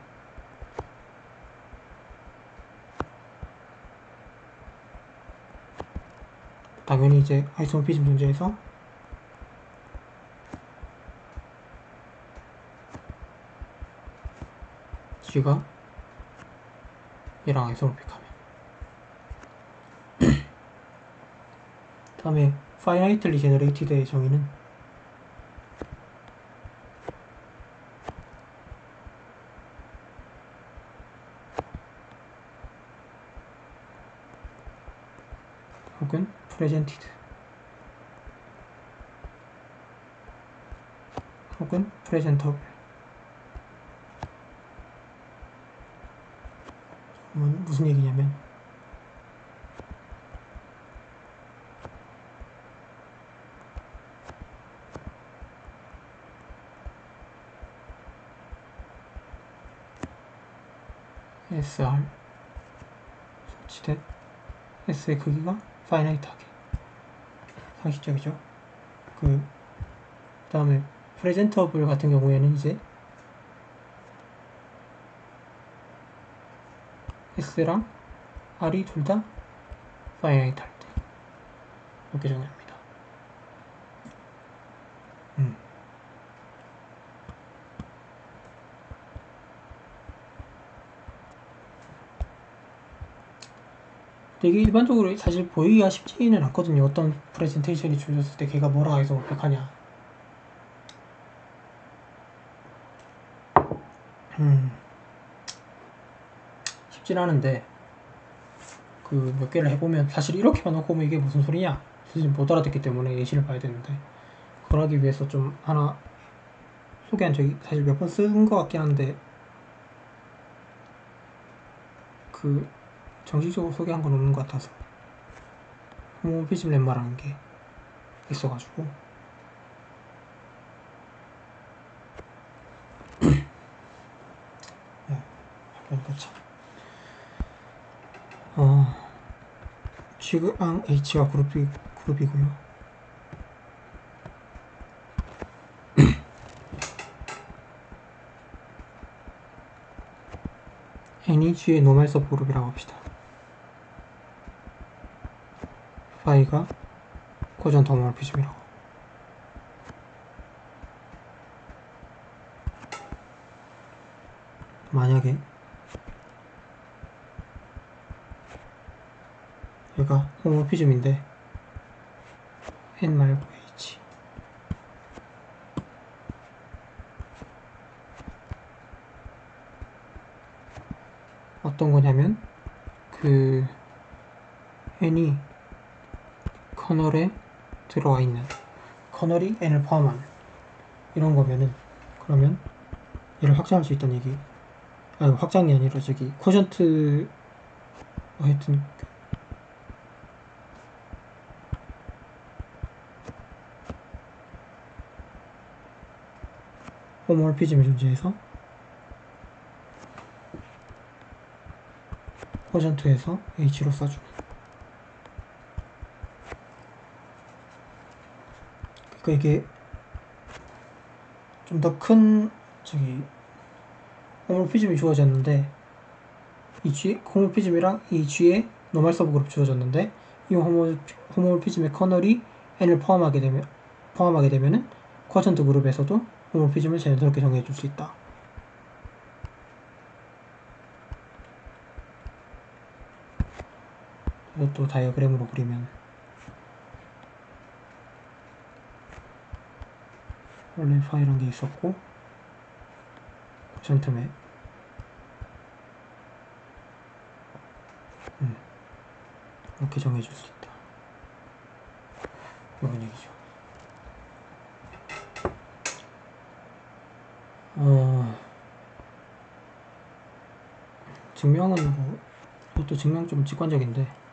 A: 당연히 이제 아이소모피즘 문제에서 G가 얘랑 아이소모픽하면 그 다음에 finitely generated의 정의는 혹은 presented 혹은 presentable 무슨 얘기냐면 SR 수치된 S의 크기가 파이나이트하게 상식적이죠. 그 다음에 프레젠터블 같은 경우에는 이제 S랑 R이 둘 다 파이나이트 할 때 이렇게 정의합니다. 되게 일반적으로 사실 보이기가 쉽지는 않거든요. 어떤 프레젠테이션이 주어졌을 때 걔가 뭐라 해서 어떡하냐. 쉽진 않은데 그 몇 개를 해보면 사실 이렇게만 놓고 보면 이게 무슨 소리냐 사실 못 알아듣기 때문에 예시를 봐야 되는데 그걸 하기 위해서 좀 하나 소개한 적이 사실 몇 번 쓴 것 같긴 한데 그 정식적으로 소개한 건 없는 것 같아서 호모피즘 렘마라는 게 있어가지고 그러니까 참 G랑 H가 그룹이고요. N이 G의 노멀 서브 그룹이라고 합시다. 파이가 고전 호모피즘이라고. 만약에 얘가 호모피즘인데 N 말고 H 어떤 거냐면 그 n이 커널에 들어와 있는, 커널이 n을 포함한 이런 거면은, 그러면 얘를 확장할 수 있다는 얘기. 아니, 확장이 아니라 저기 쿼션트, 하여튼 호모몰피즘이 존재해서 쿼션트에서 h로 써주는. 그러니까 이게 좀 더 큰 저기 호모몰피즘이 주어졌는데, 이 G, 호모몰피즘이랑 이 G의 노멀 서브 그룹 주어졌는데, 이 호모몰피즘의 커널이 n을 포함하게 되면은 쿼션트 그룹에서도 호모몰피즘을 자연스럽게 정해줄 수 있다. 이것도 다이어그램으로 그리면, 원래 파이란 게 있었고, 쿼션트 맵, 이렇게 정해줄 수 있다. 이런 얘기죠. 증명은 뭐, 이것도 증명 좀 직관적인데,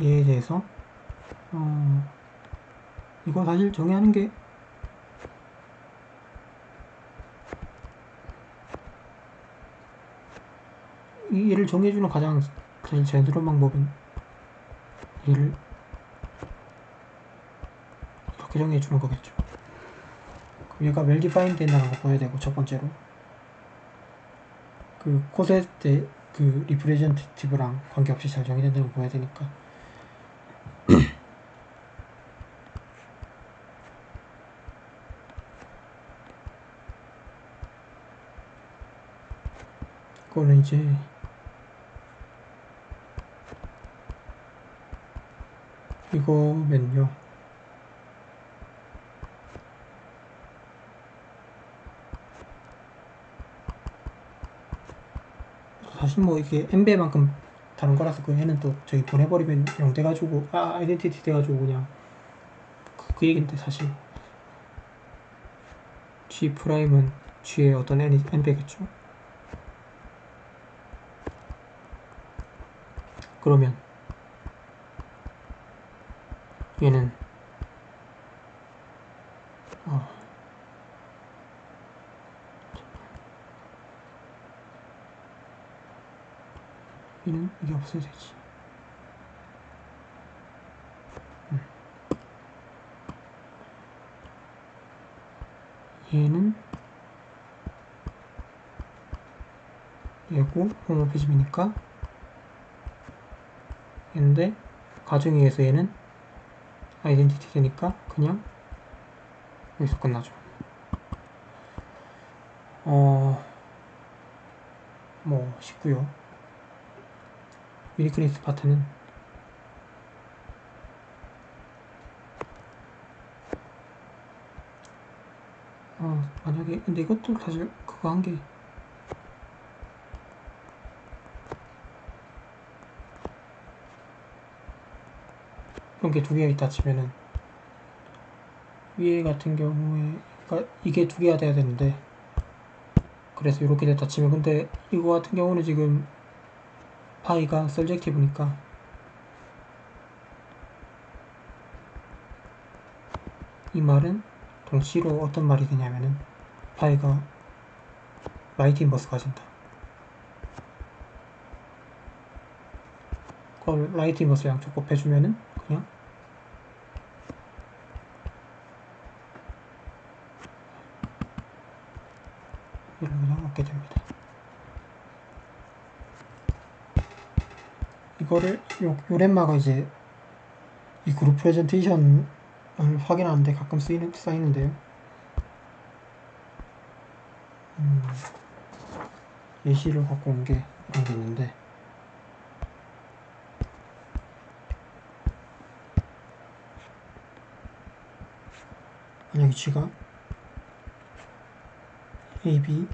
A: 얘에 대해서, 이거 사실 정의하는 게, 얘를 정해주는 가장 사실 자연스러운 방법은 얘를 이렇게 정해주는 거겠죠. 그럼 얘가 웰 디파인드 된다는 거 보여야 되고, 첫 번째로 그 코셋 때 그 리프레젠테이티브랑 관계없이 잘 정의된다는 거 보여야 되니까, 그거는 이제 이거면요, 사실 뭐 이게 n배만큼 다른 거라서 그 얘는 또 저기 보내버리면 0 돼가지고, 아이덴티티 돼가지고 그냥 그 얘긴데, 사실 G 프라임은 G의 어떤 n배겠죠. 그러면 얘는 얘는 이게 없어야 되지. 얘는 얘고 호모피즘이니까 얘인데, 가정에 의해서 얘는 아이덴티티 되니까 그냥 여기서 끝나죠. 뭐 쉽고요. 유니크리스 파트는 만약에, 근데 이것도 사실 그거 한 게, 이런 게 두 개가 있다 치면은 위에 같은 경우에, 그러니까 이게 두 개가 돼야 되는데, 그래서 이렇게 됐다 치면, 근데 이거 같은 경우는 지금 파이가 서젝티브니까 이 말은 동시로 어떤 말이 되냐면은 파이가 라이트 인버스 가진다. 그걸 라이트 인버스 양쪽 곱해주면은 그냥 이를 그냥 얻게 됩니다. 이거를 요 렘마가 이제 이 그룹 프레젠테이션을 확인하는데 가끔 쓰이는데요. 예시를 갖고 온 게 이런 게 있는데, 만약에 G가 A, B,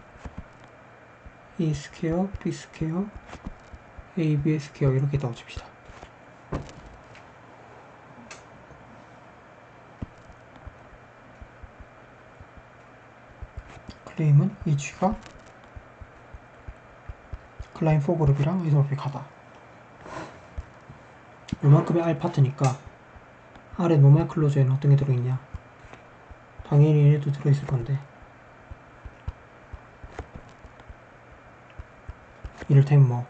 A: A 스퀘어, B 스퀘어, AB의 스퀘어 이렇게 넣어줍시다. 클레임은 이 G가 클라인 4 그룹이랑 이소모픽하다. 요만큼의 R 파트니까 R의 노멀 클로저에는 어떤 게 들어있냐? 당연히 얘네도 들어있을 건데, 이를테면 뭐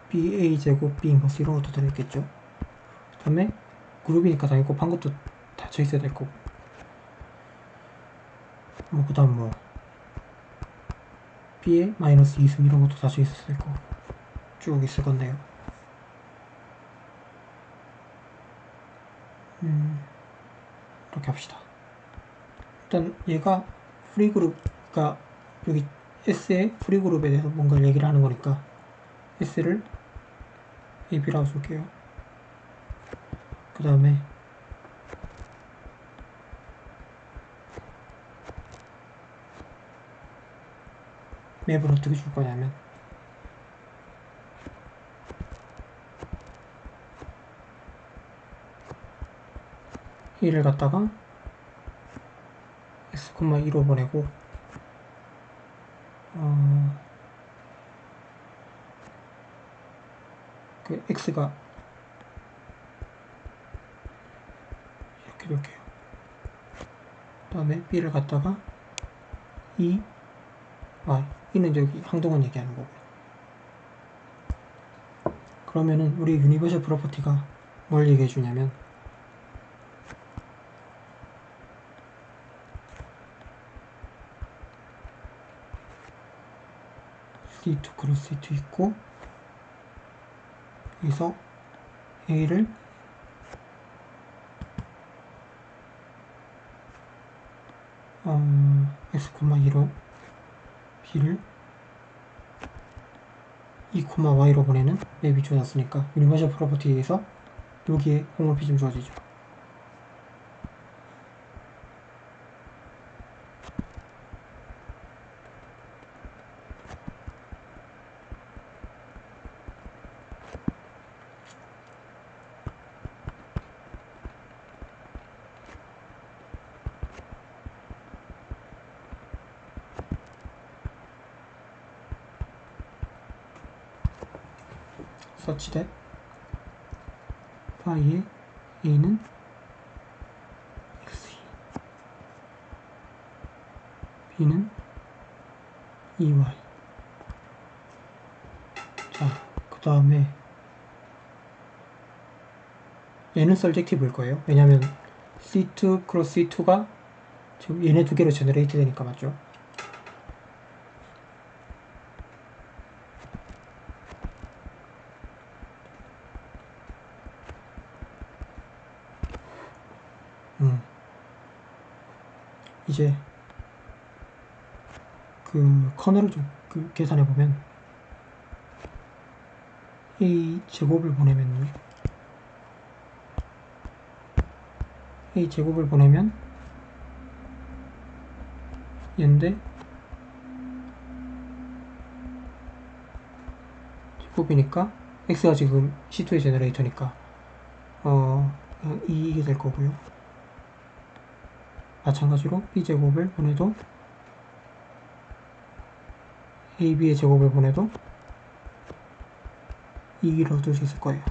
A: BA 제곱 B 인버스 이런 것도 들어있겠죠. 그 다음에 그룹이니까 당연히 곱한 것도 닫혀 있어야 될 거고, 뭐 그 다음 뭐 B의 마이너스 2승 이런 것도 닫혀 있었을 거고 쭉 있을 건데요. 이렇게 합시다. 일단 얘가 프리그룹, 그러니까 여기 S의 프리그룹에 대해서 뭔가 얘기를 하는 거니까 S를 AB라고 쓸게요. 그 다음에 맵을 어떻게 줄 거냐면 A를 갖다가 x,2로 보내고 그 x가 이렇게 볼게요. 그 다음에 b를 갖다가 2, y, 이는 저기 항동원 얘기하는 거고요. 그러면은 우리 유니버셜 프로퍼티가 뭘 얘기해 주냐면 C2 크로스 C2 있고, 여기서 A를 x,2로 B를 2, y로 보내는 맵이 주어졌으니까 유니버셜 프로퍼티에 의해서 여기에 홈모피즘 주어지죠. such that phi의 a는 x, b는 2y. 자, 그 다음에 얘는 서젝티브일 거예요. 왜냐면 C2 크로스 C2가 지금 얘네 두 개로 제너레이트 되니까, 맞죠? 이제 그 커널을 좀 계산해 보면 A 제곱을 보내면 얘인데 제곱이니까 x가 지금 C2의 제너레이터니까 이게 될 거고요. 마찬가지로 B 제곱을 보내도 AB의 제곱을 보내도 2로 얻을 수 있을 거예요.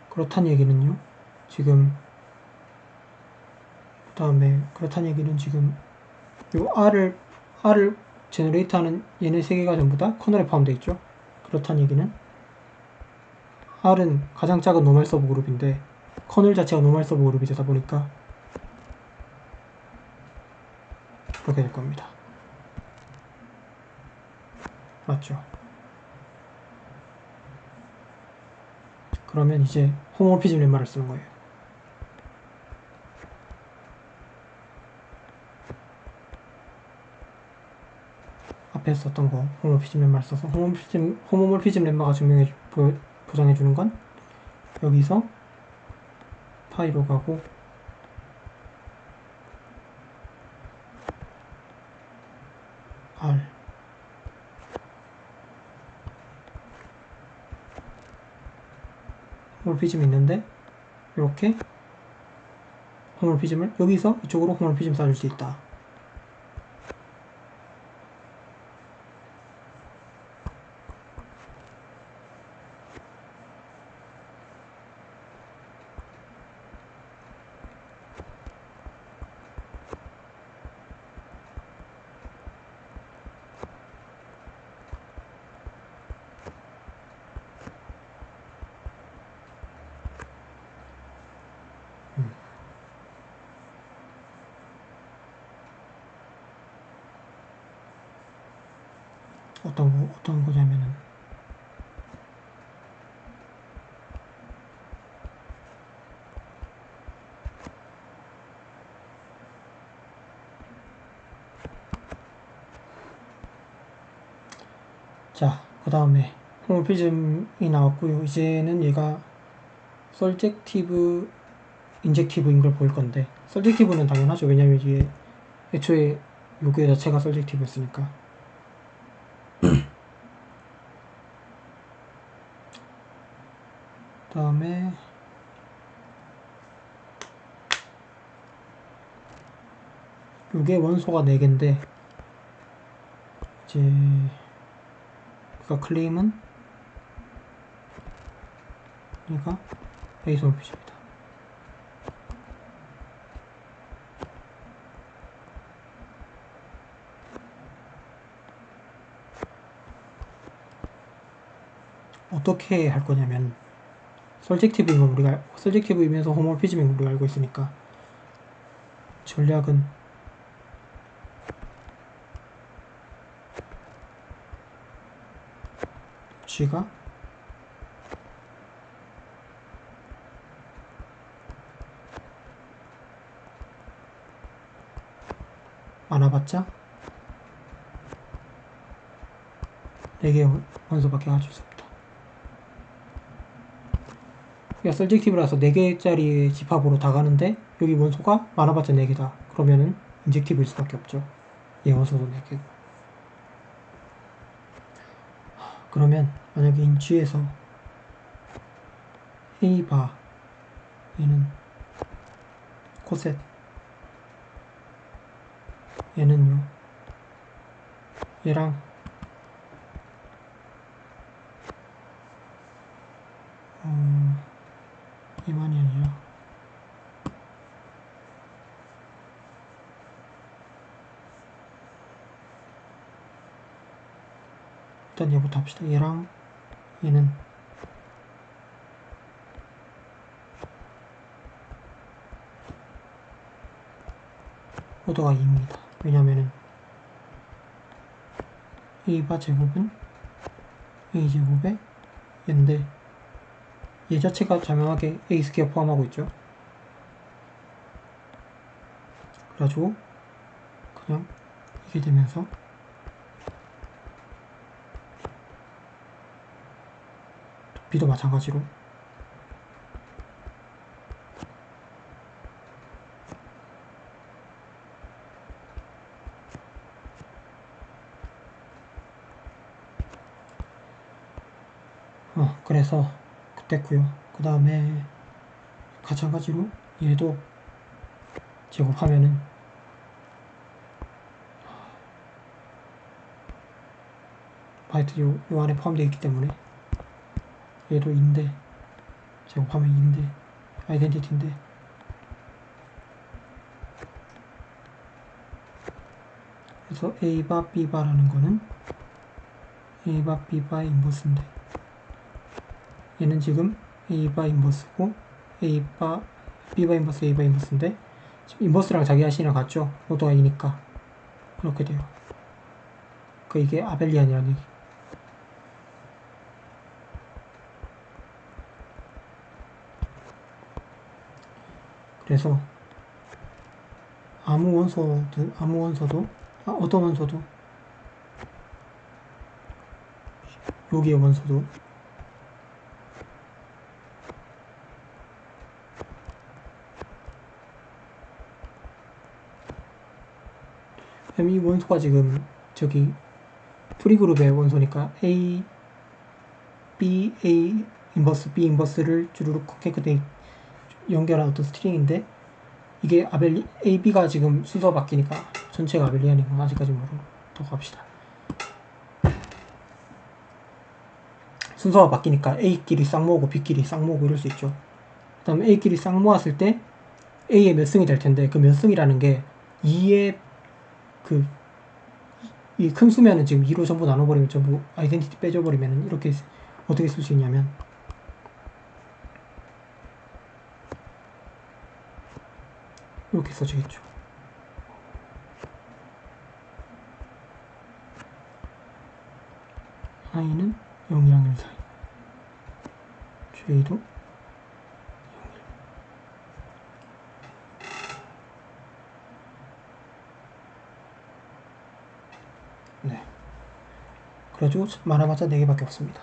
A: 그렇단 얘기는요. 지금 그렇단 얘기는 지금 요 R을 제너레이트하는 얘네 세 개가 전부 다 커널에 포함되어 있죠. 그렇단 얘기는 R은 가장 작은 노멀 서브 그룹인데 커널 자체가 노멀 서브 그룹이 되다 보니까 그렇게 될 겁니다. 맞죠? 그러면 이제 홈모피즘 렘마를 쓰는 거예요. 앞에 썼던 거 홈모피즘 lem마를 써서 홈모피즘 lem마가 보장해주는 건 여기서 파이로 가고 R 홈모피즘이 있는데 이렇게 홈모피즘을 여기서 이쪽으로 홈모피즘 쏴줄 수 있다. 어떤 거냐면은 자, 그 다음에 홈모피즘이 나왔고요. 이제는 얘가 서젝티브, 인젝티브인 걸 보일 건데 서젝티브는 당연하죠. 왜냐면 이게 애초에 요게 자체가 서젝티브였으니까. 그 다음에 요게 원소가 4개인데 이제 그러니까 클레임은 얘가 베이스 홈모피즘이다. 어떻게 할 거냐면 서젝티브이면서 홈모피즘인 걸 우리가 알고 있으니까 전략은 G가 많아봤자 4개의 원소밖에 가질 수 없다. 그러니까 서젝티브라서 4개짜리 집합으로 다 가는데 여기 원소가 많아봤자 4개다. 그러면은 인젝티브일 수밖에 없죠. 얘 원소도 4개고. 그러면 만약에 인취에서 A바 얘는 코셋 얘는요 얘랑 이만이 아니라 일단 얘부터 합시다. 얘랑 얘는 오더가 2입니다. 왜냐면은 A바 제곱은 A제곱에 얘인데 얘 자체가 자명하게 A 스퀘어 포함하고 있죠. 그래가지고 그냥 이게 되면서 B도 마찬가지로 그래서 그랬고요. 그 다음에 마찬가지로 얘도 제곱하면은 바이트 요 안에 포함되어 있기 때문에 얘도 2인데 제곱하면 2인데 아이덴티티인데 그래서 A바 B바라는 거는 A바 B바의 인버스인데 얘는 지금 A바 인버스고 A바 B바 인버스 A바 인버스인데 지금 인버스랑 자기 자신이랑 같죠. 오더가 2니까 그렇게 돼요. 그 이게 아벨리안이라는 얘기. 그래서 아무 원소도 어떤 원소도 여기에 원소도 이 원소가 지금 저기 프리그룹의 원소니까 A, B, A 인버스, B 인버스를 주르륵 커넥트 연결한 어떤 스트링인데 이게 A, B가 지금 순서가 바뀌니까 전체가 아벨리안인 건 아직까지 모르고 갑시다. 순서가 바뀌니까 A끼리 싹 모으고 B끼리 싹 모으고 이럴 수 있죠. 그 다음에 A끼리 싹 모았을 때 A의 몇 승이 될 텐데 그 몇 승이라는 게 2의 이 큰 수면은 지금 2로 전부 나눠버리면 전부 아이덴티티 빼줘버리면 이렇게 어떻게 쓸 수 있냐면 이렇게 써지겠죠. i는 0이랑 1 사이 j도 0, 1 네. 그래가지고 말해봤자 4개밖에 없습니다.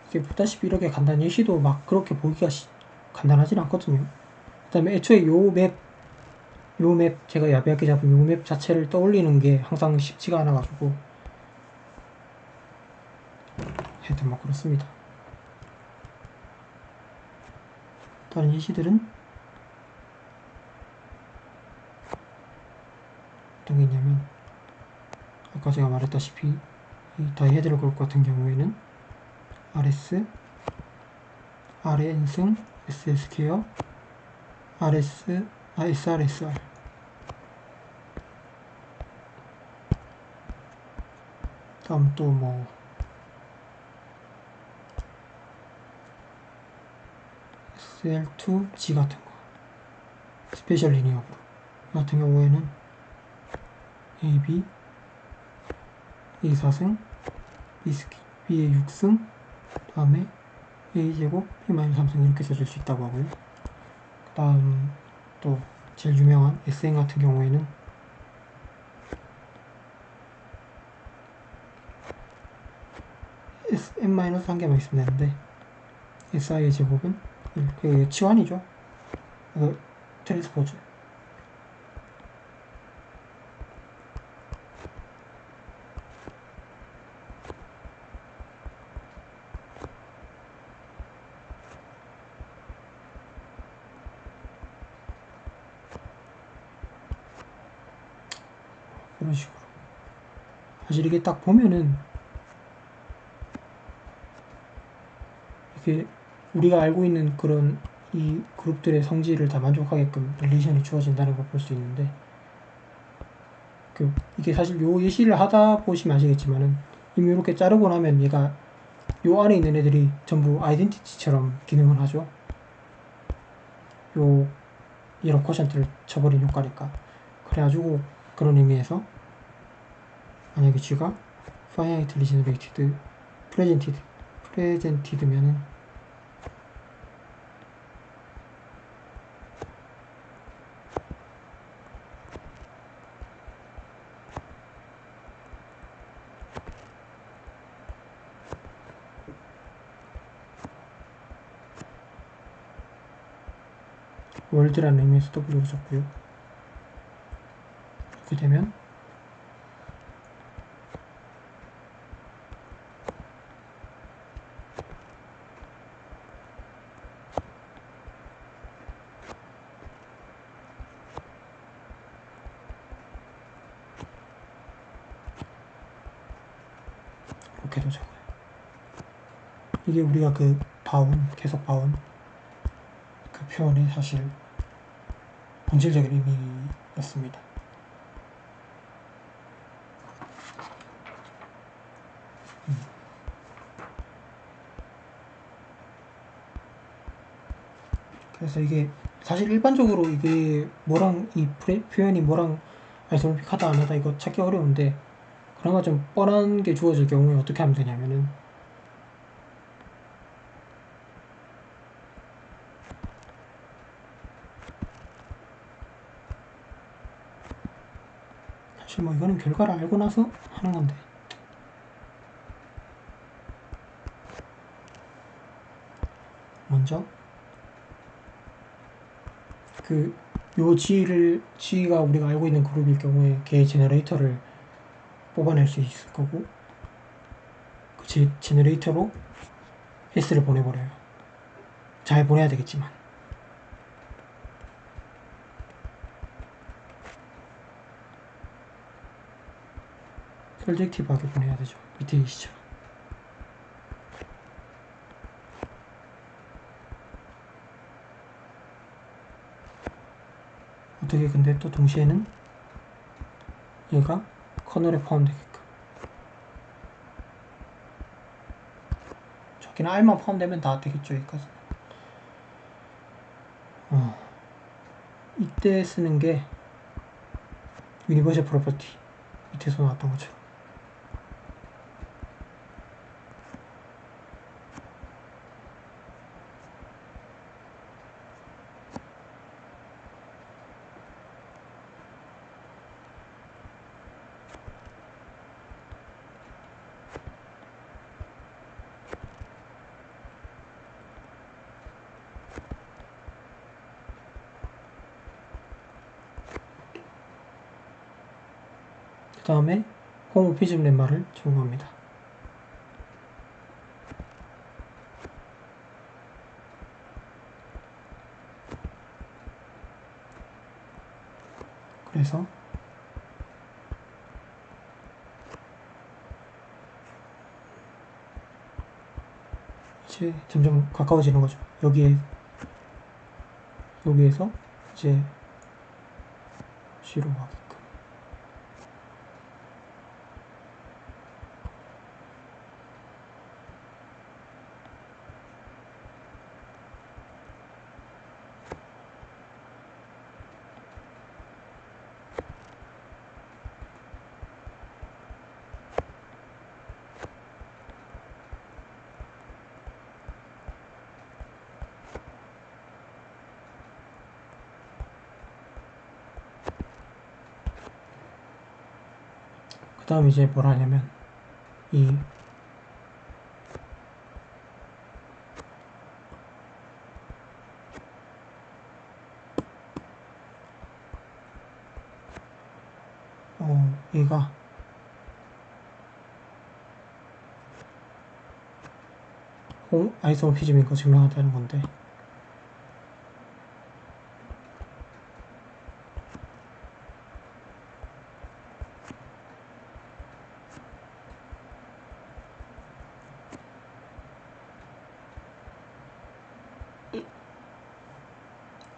A: 이게 보다시피 이렇게 간단한 예시도 막 그렇게 보기가 간단하진 않거든요. 그 다음에 애초에 요 맵 제가 야비하게 잡은 요 맵 자체를 떠올리는 게 항상 쉽지가 않아 가지고 하여튼 뭐 그렇습니다. 다른 예시들은 어떤 게 있냐면 아까 제가 말했다시피 이 다이헤드럴 그룹 같은 경우에는 RS, RN승, SS케어, SRSR 다음 또 뭐 SL2G 같은 거 스페셜 리니어 그룹 같은 경우에는 AB, A4승, B의 6승, 다음에 A제곱, B-3승 이렇게 써줄 수 있다고 하고요. 그 다음 또 제일 유명한 SN 같은 경우에는 N-1개만 있으면 되는데 SI의 제곱은 1, 그 치환이죠. 트랜스포즈 그런 식으로 사실 이게 딱 보면은 이게 우리가 알고 있는 그런 이 그룹들의 성질을 다 만족하게끔 릴레이션이 주어진다는 걸 볼 수 있는데 이게 사실 요 예시를 하다 보시면 아시겠지만은 이미 이렇게 자르고 나면 얘가 요 안에 있는 애들이 전부 아이덴티티처럼 기능을 하죠. 요 여러 쿼션트를 쳐버린 효과니까. 그래가지고 그런 의미에서 만약에 G가 finitely generated presented면은 월드라는 의미에서 W를 썼고요. 이렇게 되면 이렇게도 적어요. 이게 우리가 그 바운, 계속 바운 그 표현의 사실 본질적인 의미였습니다. 그래서 이게 사실 일반적으로 이게 뭐랑 이 표현이 뭐랑 아이소모픽하다 안 하다 이거 찾기 어려운데, 그나마 좀 뻔한 게 주어질 경우에 어떻게 하면 되냐면은 사실 뭐 이거는 결과를 알고 나서 하는 건데, 먼저 그 요 G가 우리가 알고 있는 그룹일 경우에 걔 제너레이터를 뽑아낼 수 있을 거고, 그 제너레이터로 S를 보내버려요. 잘 보내야 되겠지만. 설젝티브하게 보내야 되죠. 밑에 이 시처럼. 어떻게 근데 또 동시에는 얘가 커널에 포함되게끔, 저기는 R만 포함되면 다 되겠죠. 여기까지. 이때 쓰는 게 유니버셜 프로퍼티, 밑에서 나왔던 것처럼. 그 다음에 홈오피즘 렘마를 적용합니다. 그래서 이제 점점 가까워지는 거죠. 여기에서 이제 C로 가게끔. 그 다음 이제 뭘 하냐면 얘가 아이소모피즘인 거 증명하다는 건데,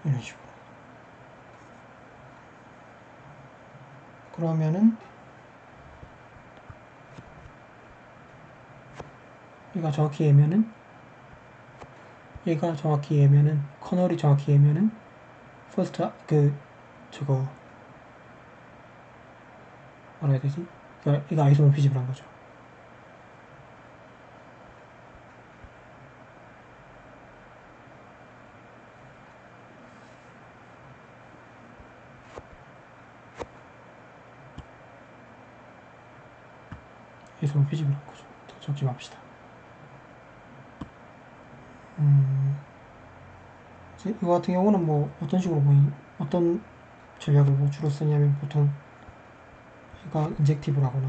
A: 이런 식으로. 그러면은 얘가 정확히 얘면은 커널이 정확히 얘면은 퍼스트 저거 뭐라 해야 되지? 얘가 아이소모피즘이란 거죠. 아이소모피즘이란 거죠. 더 적지 맙시다. 이거 같은 경우는 뭐 어떤 전략을 뭐 주로 쓰냐면, 보통 얘가 인젝티브를 하거나,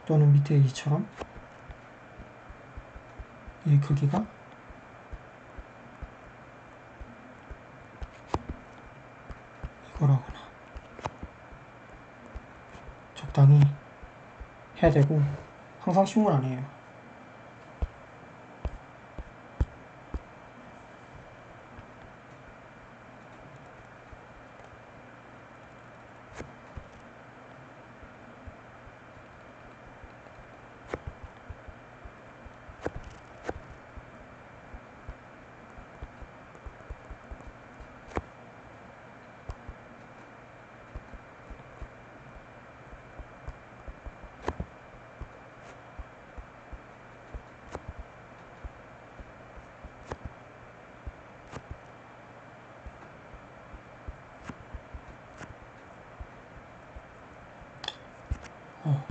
A: 또는 밑에 이처럼 이 크기가 이거라거나 적당히 해야 되고 항상 쉬운 건 아니에요.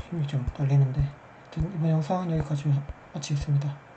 A: 힘이 좀 떨리는데, 일단 이번 영상은 여기까지 마치겠습니다.